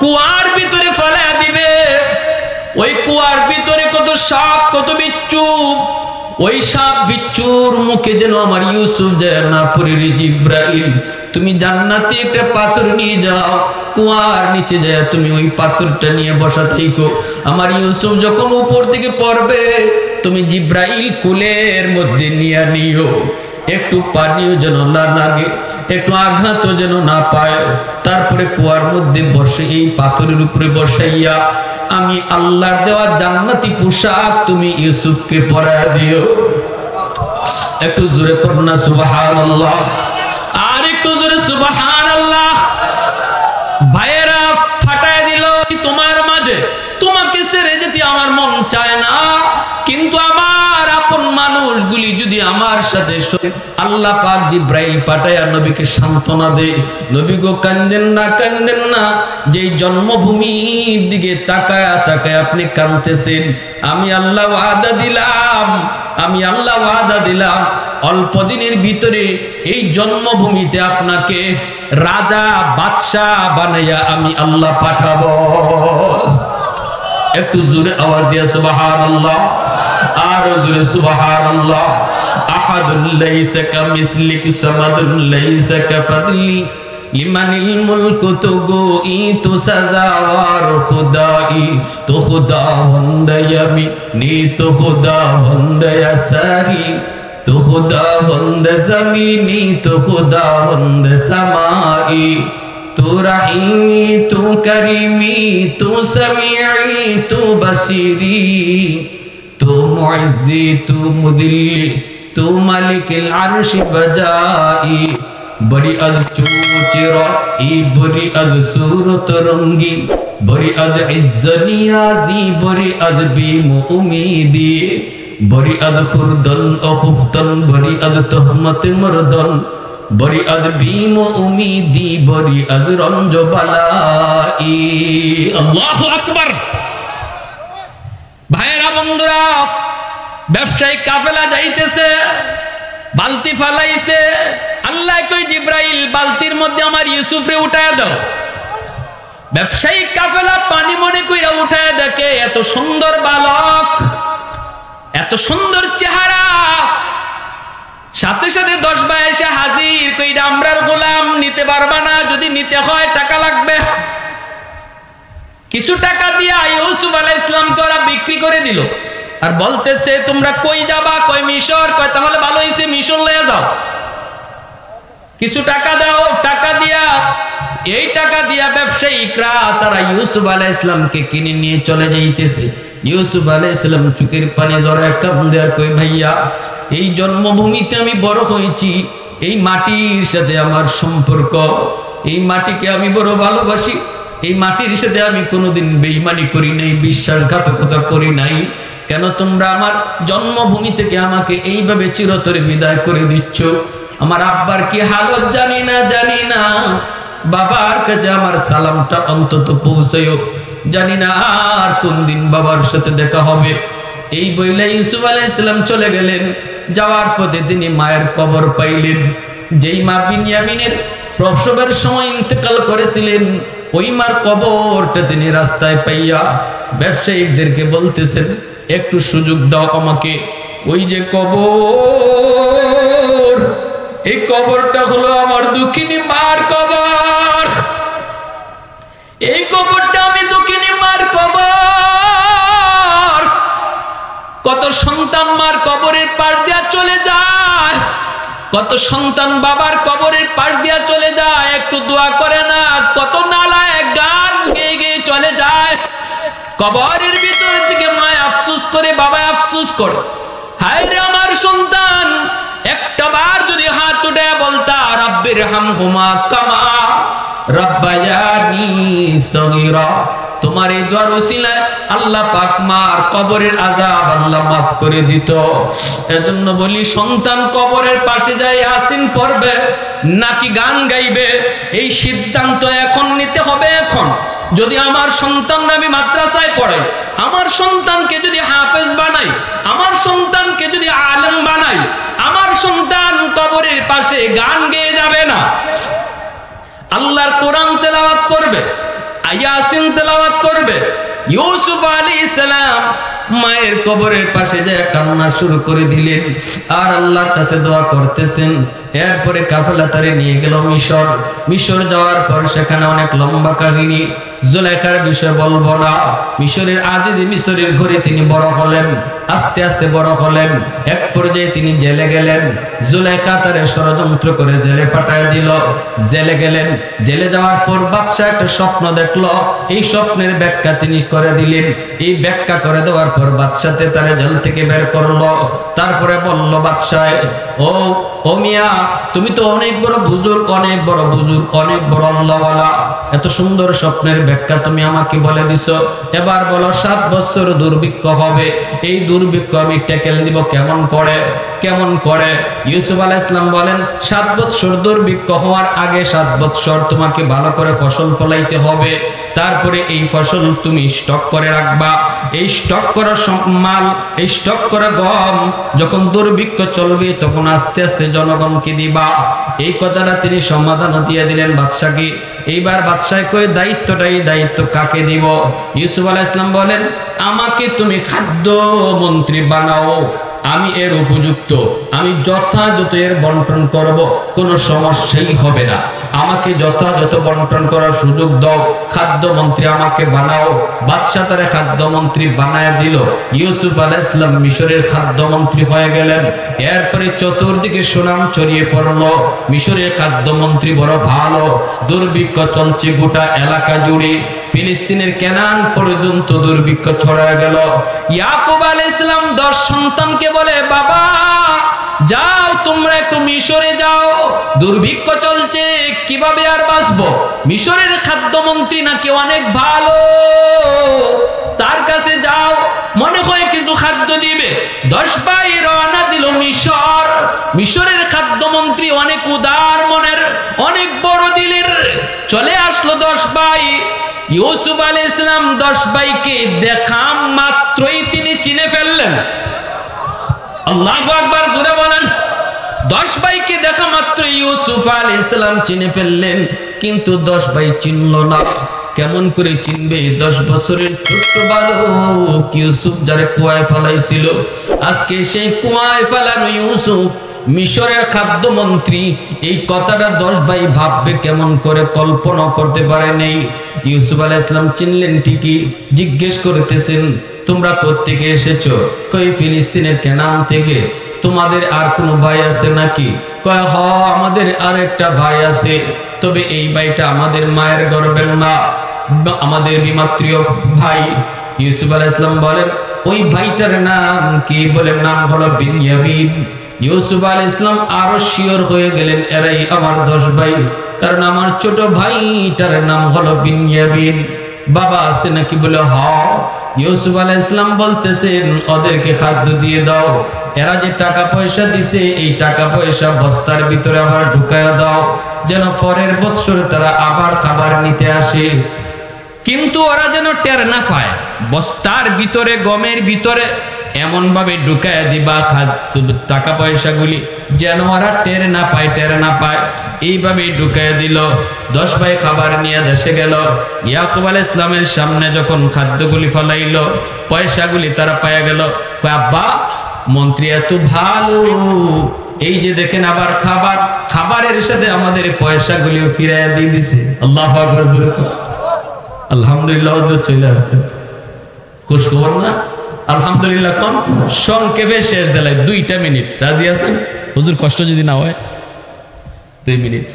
কুয়ার ভিতরে ফেলা দিবে। ওই কুয়ার ভিতরে কত সাপ, কত বিচ্ছু, ওই সাপ বিচ্ছুর মুখে যেন আমার ইউসুফ যায় না পড়ে। জিবরাইল তুমি জান্নাতি একটা পাথর নিয়ে যাও, কুয়ার নিচে যায় তুমি ওই পাথরটা নিয়ে বসা থাকো, আমার ইউসুফ যখন উপর দিকে পড়বে তুমি জিবরাইল কুলের মধ্যে নিয়ে নিও, একটু পানিও যেন না লাগে, একটু আঘাতও যেন না পায়। তারপরে কুয়ার মধ্যে বসে এই পাথরের উপরে বসাইয়া আমি আল্লাহর দেওয়া জান্নাতি পোশাক তুমি ইউসুফকে পরায় দিও। একটু জোরে পড়ো না সুবহানাল্লাহ, আর একটু জোরে সুবহানাল্লাহ। ভাইয়েরা ফাটায় দিল তোমার মাঝে, তোমাকে ছেড়ে যেতে আমার মন চায় না, কিন্তু আমার আপন মানুষগুলি যদি আমার সাথে, আল্লাহ পাক জিবরাইল পাঠায়া নবীকে সান্ত্বনা দেয়, নবী গো কান্দেন না, কান্দেন না, যেই জন্মভূমির দিকে তাকায়া তাকায় আপনি কাঁদতেছেন, আমি আল্লাহ ওয়াদা দিলাম, আমি আল্লাহ ওয়াদা দিলাম অল্প দিনের ভিতরে এই জন্মভূমিতে আপনাকে রাজা বাদশাহ বানাইয়া আমি আল্লাহ পাঠাবো। একটু জোরে আওয়াজ দিয়া সুবহানাল্লাহ, আর জোরে সুবহানাল্লাহ। আহাদুল লাইসা কামিসলিকি সামাদুল লাইসা কাফাদলি লিমানিল মুলকু তুগোই তু সাজাওয়ার খুদাই, তো খুদা বন্দায়ামি নি, তো খুদা বন্দায়া সারি, তো খুদা বন্দ জমিনি, তো খুদা বন্দ সামাই, তু রহিমি তু করিমি তু সমিঈ তু বসিরি, তু মুইজ্জি তু মুদিল্লি তু মালিকিল আরশি বজাই। বড়ি আজ চুচেরা ই বড়ি আজ সুরত রঙ্গি, বড়ি আজ ইজ্জনিয়াজি, বড়ি আজ বিমু উমিদি, বড়ি আজ খুরদন ও খুফতন, বড়ি আজ তোহমত মরদন, বরিআদ ভীম উমিদি বরিআদ রঞ্জ বালাই। আল্লাহু আকবার। ভাইরা বন্ধুরা, ব্যবসায়িক কাফেলা যাইতেছে, বালতি ফালাইছে। আল্লাহ কই জিব্রাইল বালতির মধ্যে আমার ইউসুফরে উঠায় দাও। ব্যবসায়িক কাফেলা পানি মনে কইরা উঠায় দেখে এত সুন্দর বালক, এত সুন্দর চেহারা। সাথে সাথে 10 ভাই এসে হাজির, কইরা আমরার গোলাম, নিতে পারবা না, যদি নিতে হয় টাকা লাগবে। কিছু টাকা দিয়া ইউসুফ আলাইহিস সালামকে ওরা বিক্রি করে দিল। আর বলতেছে তোমরা কই যাবা? কই মিশর। কয় তাহলে ভালো হইছে, মিশর লয়ে যাও, কিছু টাকা দাও। টাকা দিয়া, এই টাকা দিয়া ব্যবসায়িকরা তারা ইউসুফ আলাইহিস সালামকে কিনে নিয়ে চলে যাইতেছে। ইউসুফ আলাইহিস সালাম চোখের পানি জড়া একটা বন্ধু আর কই ভাইয়া, এই জন্মভূমিতে আমি বড় হয়েছি, এই মাটির সাথে আমার সম্পর্ক, এই মাটিকে আমি বড় ভালোবাসি, এই মাটির সাথে আমি কোনোদিন বেঈমানি করি নাই, বিশ্বাসঘাতকতা করি নাই। কেন তোমরা আমার জন্মভূমি থেকে আমাকে এইভাবে চিরতরে বিদায় করে দিচ্ছ? আমার আব্বার কি হালত জানি না, জানি না। বাবার কাছে আমার সালামটা অন্তত পৌঁছায়ও, জানি না আর কোন দিন বাবার সাথে দেখা হবে। এই বইলে ইউসুফ আলাইহিস সালাম চলে গেলেন। যাওয়ার পথে তিনি মায়ের কবর পাইলেন। যেই মা বিনয়ামিনের প্রসবের সময় ইন্তেকাল করেছিলেন, ওই মার কবরটা তিনি রাস্তায় পাইয়া ব্যবসায়িকদেরকে বলতেছেন, একটু সুযোগ দাও আমাকে। ওই যে কবর, এই কবরটা হলো আমার দুঃখিনী মার কবর। এই কবরটা আমি দুঃখিনী মার কবর। কত সন্তান মার কবরের পাশ দিয়া চলে যায়, কত সন্তান বাবার কবরের পাশ দিয়া চলে যায়, একটু দোয়া করে না। কত নালায় গান গেয়ে গেয়ে চলে যায়। কবরের ভিতর থেকে মায় আফসোস করে, বাবা আফসোস করে, হায় রে আমার সন্তান, একটা বার যদি হাত উঠে বলতা রাব্বির হামহুমা কামা রাব্বায়ানি সগীরা, তোমার এই দোয়ার উসিলায় আল্লাহ পাক মার কবরের আযাব আল্লাহ মাফ করে দিত। এজন্য বলি, সন্তান কবরের পাশে যায় ইয়াসিন পড়বে নাকি গান গাইবে, এই সিদ্ধান্ত এখন নিতে হবে। এখন যদি আমার সন্তান আমি মাদ্রাসায় পড়াই, আমার সন্তানকে যদি হাফেজ বানাই, আমার সন্তানকে যদি আলেম বানাই, আমার সন্তান কবরের পাশে গান গেয়ে যাবে না, আল্লাহর কোরআন তেলাওয়াত করবে, ইয়াসিন তেলাওয়াত করবে। ইউসুফ আলাইহিস সালাম মায়ের কবরের পাশে যায় কান্না শুরু করে দিলেন আর আল্লাহর কাছে দোয়া করতেছেন। এরপরে কাফেলা তারে নিয়ে গেল মিশর। মিশর যাওয়ার পর সেখানে অনেক লম্বা কাহিনী, জুলাইখার বিষয় বলবো না। মিশরের আজিজ মিশরের ঘরে তিনি বড় হলেন, আস্তে আস্তে বড় হলেন। এক পর্যায়ে তিনি জেলে গেলেন। জুলাইখা তারে ষড়যন্ত্র করে জেলে পাঠায় দিল। জেলে গেলেন। জেলে যাওয়ার পর বাদশা একটা স্বপ্ন দেখলো, এই স্বপ্নের ব্যাখ্যা তিনি করে দিলেন। এই ব্যাখ্যা করে দেওয়ার পর বাদশাতে তারে জেল থেকে বের করলো। তারপরে বলল বাদশাহ, ও মিয়া, তুমি তো অনেক বড় বুজুর্গ, অনেক বড় বুজুর্গ, অনেক বড় আল্লাহওয়ালা, এত সুন্দর স্বপ্নের ব্যাখ্যা তুমি আমাকে বলে দিছো। এবার বলো 7 বছর দুর্ভিক্ষ হবে, এই দুর্ভিক্ষ আমি ট্যাকেল দিব কেমন করে, কেমন করে? ইউসুফ আলাইহিস সালাম বলেন, 7 বছর দুর্ভিক্ষ হওয়ার আগে 7 বছর তোমাকে ভালো করে ফসল ফলাইতে হবে। তারপরে এই ফসল তুমি স্টক করে রাখবা। এই স্টক করা মাল, এই স্টক করা গম যখন দুর্ভিক্ষ চলবে তখন আস্তে আস্তে জনগণকে দিবা। এই কথাটা তিনি সমাধান দিয়ে দিলেন বাদশাকে। এইবার বাদশাহ কই দায়িত্বটা, এই দায়িত্ব কাকে দিব? ইউসুফ আলাইহিস সালাম বলেন, আমাকে তুমি খাদ্য মন্ত্রী বানাও, আমি এর উপযুক্ত, আমি যথাযথ এর বন্টন করব, কোনো সমস্যাই হবে না। আমাকে যথাযথ বন্টন করার সুযোগ দাও, খাদ্য মন্ত্রী আমাকে বানাও। বাদশা তারে খাদ্য মন্ত্রী বানায় দিল। ইউসুফ আলাইহিস সালাম মিশরের খাদ্য মন্ত্রী হয়ে গেলেন। এরপরে চতুর্দিকে সুনাম ছড়িয়ে পড়লো, মিশরের খাদ্য মন্ত্রী বড় ভালো। দুর্ভিক্ষ চলছে গোটা এলাকা জুড়ে, ফিলিস্তিনের কেনান পর্যন্ত দুর্ভিক্ষ ছড়ায় গেল। ইয়াকুব আলাইহিস সালাম 10 সন্তানকে বলে, বাবা যাও তোমরা একটু মিশরে যাও, দুর্ভিক্ষ চলছে, কিভাবে আর বাঁচবো? মিশরের খাদ্যমন্ত্রী নাকি অনেক ভালো, তার কাছে যাও, মনে হয় কিছু খাদ্য দিবে। 10 ভাই রওনা দিল মিশর। মিশরের খাদ্যমন্ত্রী অনেক উদার মনের, অনেক বড় দিলের। চলে আসলো 10 ভাই। ইউসুফ আলাইহিস সালাম 10 ভাইকে দেখা মাত্রই তিনি চিনে ফেললেন। আল্লাহু আকবার, জোরে বলেন। 10 ভাইকে দেখা মাত্র ইউসুফ আলাইহিস সালাম চিনে ফেললেন, কিন্তু 10 ভাই চিনল না। কেমন করে চিনবে? 10 বছরের ছোট্ট বালক ইউসুফ যারে কুয়ায় ফেলাইছিল, আজকে সেই কুয়ায় ফেলানো ইউসুফ মিশরের খাদ্যমন্ত্রী। এই কথাটা 10 ভাই ভাববে কেমন করে, কল্পনা করতে পারে নাই। ইউসুফ আলাইহিস সালাম চিনলেন ঠিকই। জিজ্ঞেস করতেছেন, তোমরা কোত্থেকে এসেছো? কই ফিলিস্তিনের কেনান থেকে। তোমাদের আর কোনো ভাই আছে নাকি? কয় হ, আমাদের আর একটা ভাই আছে, তবে এই ভাইটা আমাদের মায়ের গর্ভের না, আমাদের বিমাত্রীয় ভাই। ইউসুফ আলাইহিস সালাম বলেন, ওই ভাইটার নাম কি? বলে, নাম হলো বিনয়ামিন। ইউসুফ আলাইহিস সালাম আরো শিওর হয়ে গেলেন, এরাই আমার 10 ভাই, কারণ আমার ছোট ভাইটার নাম হলো বিনয়ামিন। বাবা আছে নাকি? বলে হ। ইউসুফ আলাইহিস সালাম বলতেছেন, ওদেরকে খাদ্য দিয়ে দাও। এরা যে টাকা পয়সা দিছে, এই টাকা পয়সা বস্তার ভিতরে আবার ঢুকায়া দাও, যেন পরের বছর তারা আবার খাবার নিতে আসে। কিন্তু ওরা যেন টের না পায়। বস্তার ভিতরে, গমের ভিতরে এমন ভাবে ঢুকায়া দিবা টাকা পয়সাগুলি, যেন ওরা টের না পায়। এইভাবে ঢুকায়া দিল। 10 ভাই খাবার নিয়ে দেশে গেল। ইয়াকুব আলাইহিস সালামের সামনে যখন খাদ্যগুলি ফলাইল, পয়সাগুলি তারা পায়া গেল। আব্বা, মন্ত্রী এত ভালো, এই যে দেখেন আবার খাবারের সাথে আমাদের পয়সাগুলিও ফিরাইয়া দিয়ে দিছে। আল্লাহু আকবার। আলহামদুলিল্লাহ, চলে আসছে। খুশ খবর না? আলহামদুলিল্লাহ। কোন সংক্ষেপে শেষ দেলায় 2টা মিনিট। রাজি আছেন? হুজুর কষ্ট যদি না হয় 2 মিনিট।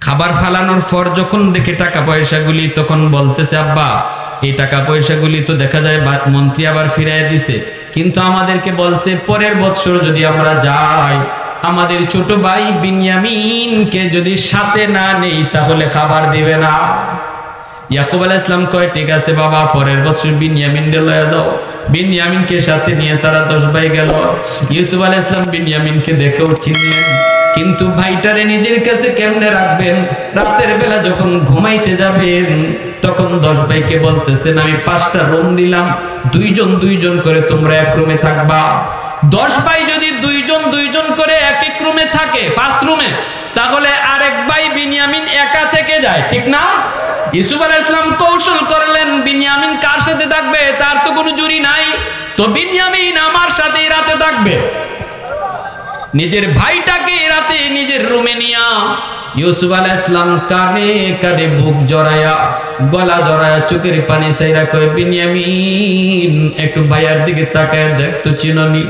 খাবার ফালানোর পর যখন দেখে টাকা পয়সাগুলি, তখন বলতেছে, আব্বা, এই টাকা পয়সাগুলি তো দেখা যায় মন্ত্রী আবার ফিরাইয়া দিছে, কিন্তু আমাদেরকে বলছে পরের বছর যদি আমরা যাই, আমাদের ছোট ভাই বিনয়ামিনকে যদি সাথে না নেই তাহলে খাবার দিবে না। ইয়াকুব আলাইহিস সালাম কয়, ঠিক আছে বাবা, পরের বছর বিনয়ামিনকে লয়ে যাও। বিনয়ামিনকে সাথে নিয়ে তারা 10 ভাই গেল। ইউসুফ আলাইহিস সালাম বিনয়ামিনকে দেখেও চিনলেন, কিন্তু ভাইটারে নিজের কাছে কেমনে রাখবেন? রাতের বেলা যখন ঘুমাইতে যাবেন, তখন 10 ভাইকে বলতেছেন, আমি 5টা রুম দিলাম, 2জন করে তোমরা এক রুমে থাকবা। 10 ভাই যদি 2জন করে এক এক রুমে থাকে, 5 রুমে, তাহলে আরেক ভাই বিনয়ামিন একা থেকে যায়, ঠিক না? ইউসুফ আলাইহিস সালাম কৌশল করলেন, বিনয়ামিন কার সাথে থাকবে? তার তো কোনো জুরি নাই, তো বিনয়ামিন আমার সাথেই রাতে থাকবে। নিজের ভাইটাকে রাতে নিজের রুমে নিয়া ইউসুফ আলাইহিস সালাম কানে কানে বুক জড়ায়া, গলা জড়ায়া, চোখের পানি ছাইরা কয়, বিনয়ামিন, একটু ভাইয়ার দিকে তাকায় দেখ তো চিনোনি,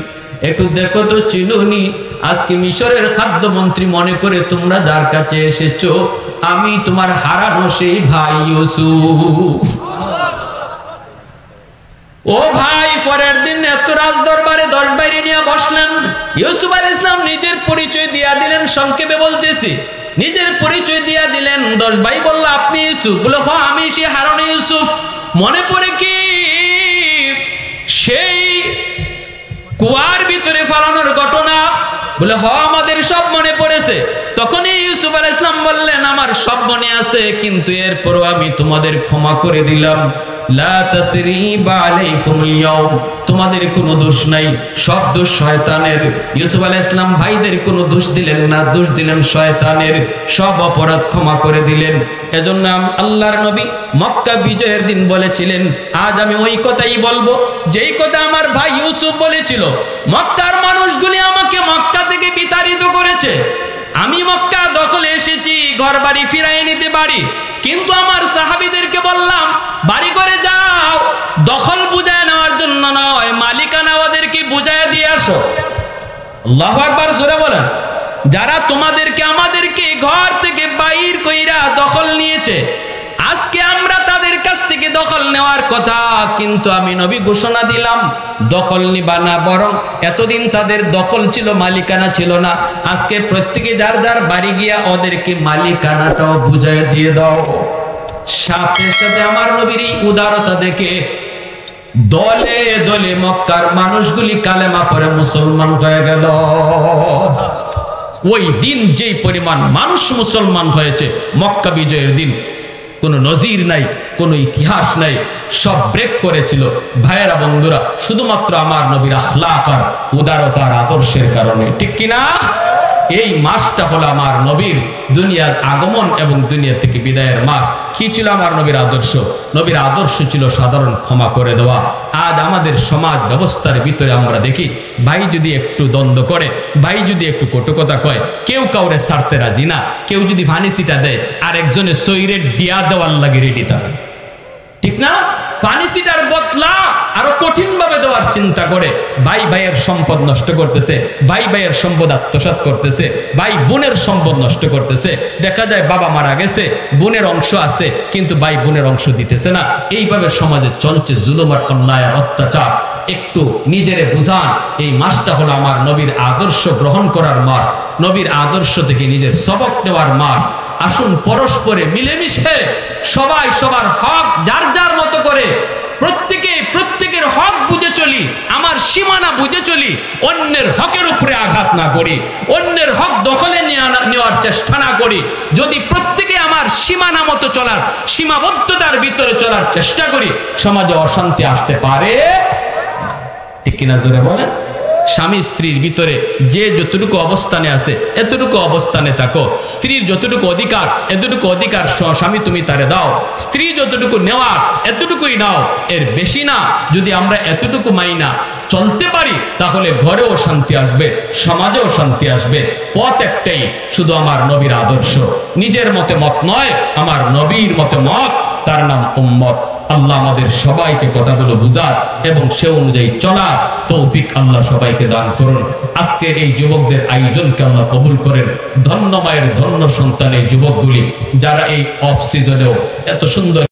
একটু দেখো তো চিনোনি। আজকে মিশরের খাদ্যমন্ত্রী মনে করে তোমরা যার কাছে এসেছো, আমি তোমার হারানো সেই ভাই ইউসুফ। ও ভাই, পরের দিন এত রাজ দরবারে 10 ভাইরে নিয়ে বসলেন। ইউসুফ আলাইহিস সালাম নিজের পরিচয় দিয়া দিলেন, সংক্ষেপে বলতেছি, নিজের পরিচয় দিয়া দিলেন। 10 ভাই বলল, আপনি ইউসুফ? বলে, হ্যাঁ, আমি সেই হারানো ইউসুফ। মনে পড়ে কি সেই কুয়ার ভিতরে ফালানোর ঘটনা? বলে, হ্যাঁ, আমাদের সব মনে পড়েছে। তখনই ইউসুফ আলাইহিস সালাম বললেন, আমার সব মনে আছে, কিন্তু এরপরও আমি তোমাদের ক্ষমা করে দিলাম। লা তাতরিবা আলাইকুমুল ইয়াউম, তোমাদের কোনো দোষ নাই, সব দোষ শয়তানের। ইউসুফ আলাইহিস সালাম ভাইদের কোনো দোষ দিলেন না, দোষ দিলেন শয়তানের। সব অপরাধ ক্ষমা করে দিলেন। এজন্য আল্লাহর নবী মক্কা বিজয়ের দিন বলেছিলেন, আজ আমি ওই কথাই বলবো যেই কথা আমার ভাই ইউসুফ বলেছিল। মক্কার মানুষগুলি আমাকে মক্কা থেকে বিতাড়িত করেছে, আমি মক্কা দখলে এসেছি, ঘর বাড়ি ফিরাই নিতে পারি, কিন্তু আমার সাহাবীদেরকে বললাম, বাড়ি করে যাও, দখল বুঝায় নেওয়ার জন্য নয়, মালিকানা ওদেরকে বুঝায় দিয়ে আসো। আল্লাহু আকবার, জোরে বলেন। যারা তোমাদেরকে আমাদেরকে ঘর থেকে বাইর কইরা দখল নিয়েছে, আজকে আমরা তাদের কাছ থেকে দখল নেওয়ার কথা, কিন্তু আমি নবী ঘোষণা দিলাম, দখল নিবা না, বরং এতদিন তাদের দখল ছিল, মালিকানা ছিল না। আজকে প্রত্যেকে যার যার বাড়ি গিয়া ওদেরকে মালিকানাটাও বুঝায় দিয়ে দাও। সাথে সাথে আমার নবীর এই উদারতা দেখে দলে দলে মক্কার মানুষগুলি কালেমা পড়ে মুসলমান হয়ে গেল। ওই দিন যেই পরিমাণ মানুষ মুসলমান হয়েছে মক্কা বিজয়ের দিন, কোনো নজির নাই, কোনো ইতিহাস নাই, সব ব্রেক করেছিল। ভাইয়েরা বন্ধুরা, শুধুমাত্র আমার নবীর আখলাক আর উদারতার আদর্শের কারণে, ঠিক কিনা? এই মাসটা হলো আমার নবীর দুনিয়ার আগমন এবং দুনিয়া থেকে বিদায়ের মাস। কি ছিল আমার নবীর আদর্শ? নবীর আদর্শ ছিল সাধারণ ক্ষমা করে দেওয়া। আজ আমাদের সমাজ ব্যবস্থার ভিতরে আমরা দেখি, ভাই যদি একটু দ্বন্দ্ব করে, ভাই যদি একটু কটুকতা কয়, কেউ কাউরে ছাড়তে রাজি না। কেউ যদি ফানিসিটা দেয় আর একজনের সৈরের ডিয়া দেওয়ার লাগে রেডি থাকে, ঠিক না? ফানিসিটার বদলা আরো কঠিন ভাবে দেওয়ার চিন্তা করে। ভাই ভাইয়ের সম্পদ নষ্ট করতেছে, ভাই ভাইয়ের সম্পদ আত্মসাৎ করতেছে, ভাই বোনের সম্পদ নষ্ট করতেছে। দেখা যায় বাবা মারা গেছে, বোনের অংশ আছে, কিন্তু ভাই বোনের অংশ দিতেছে না। এইভাবে সমাজে চলছে জুলুম আর অন্যায় আর অত্যাচার। একটু নিজেরে বুঝান, এই মাসটা হলো আমার নবীর আদর্শ গ্রহণ করার মাস, নবীর আদর্শ থেকে নিজের সবক নেওয়ার মাস। আসুন পরস্পরে মিলেমিশে সবাই সবার হক যার যার মতো করে প্রত্যেকের হক বুঝে চলি, আমার সীমানা বুঝে চলি, অন্যের হকের উপরে আঘাত না করি, অন্যের হক দখলে নেওয়ার চেষ্টা না করি। যদি প্রত্যেকে আমার সীমানা মতো চলার, সীমাবদ্ধতার ভিতরে চলার চেষ্টা করি, সমাজে অশান্তি আসতে পারে, ঠিক কিনা জোরে বলেন? স্বামী স্ত্রীর ভিতরে যে যতটুকু অবস্থানে আছে এতটুকু অবস্থানে থাকো। স্ত্রীর যতটুকু অধিকার এতটুকু অধিকার স্বামী তুমি তারে দাও। স্ত্রী যতটুকু নেওয়ার এতটুকুই নাও, এর বেশি না। যদি আমরা এতটুকু মাইনা চলতে পারি তাহলে ঘরেও শান্তি আসবে, সমাজেও শান্তি আসবে। পথ একটাই, শুধু আমার নবীর আদর্শ, নিজের মতে মত নয়, আমার নবীর মতে মত, তার নাম উম্মত। আল্লাহ আমাদের সবাইকে কথাগুলো বুঝার এবং সে অনুযায়ী চলার তৌফিক আল্লাহ সবাইকে দান করুন। আজকের এই যুবকদের আয়োজনকে আল্লাহ কবুল করেন। ধন্য মায়ের ধন্য সন্তান এই যুবকগুলি, যারা এই অফ সিজনেও এত সুন্দর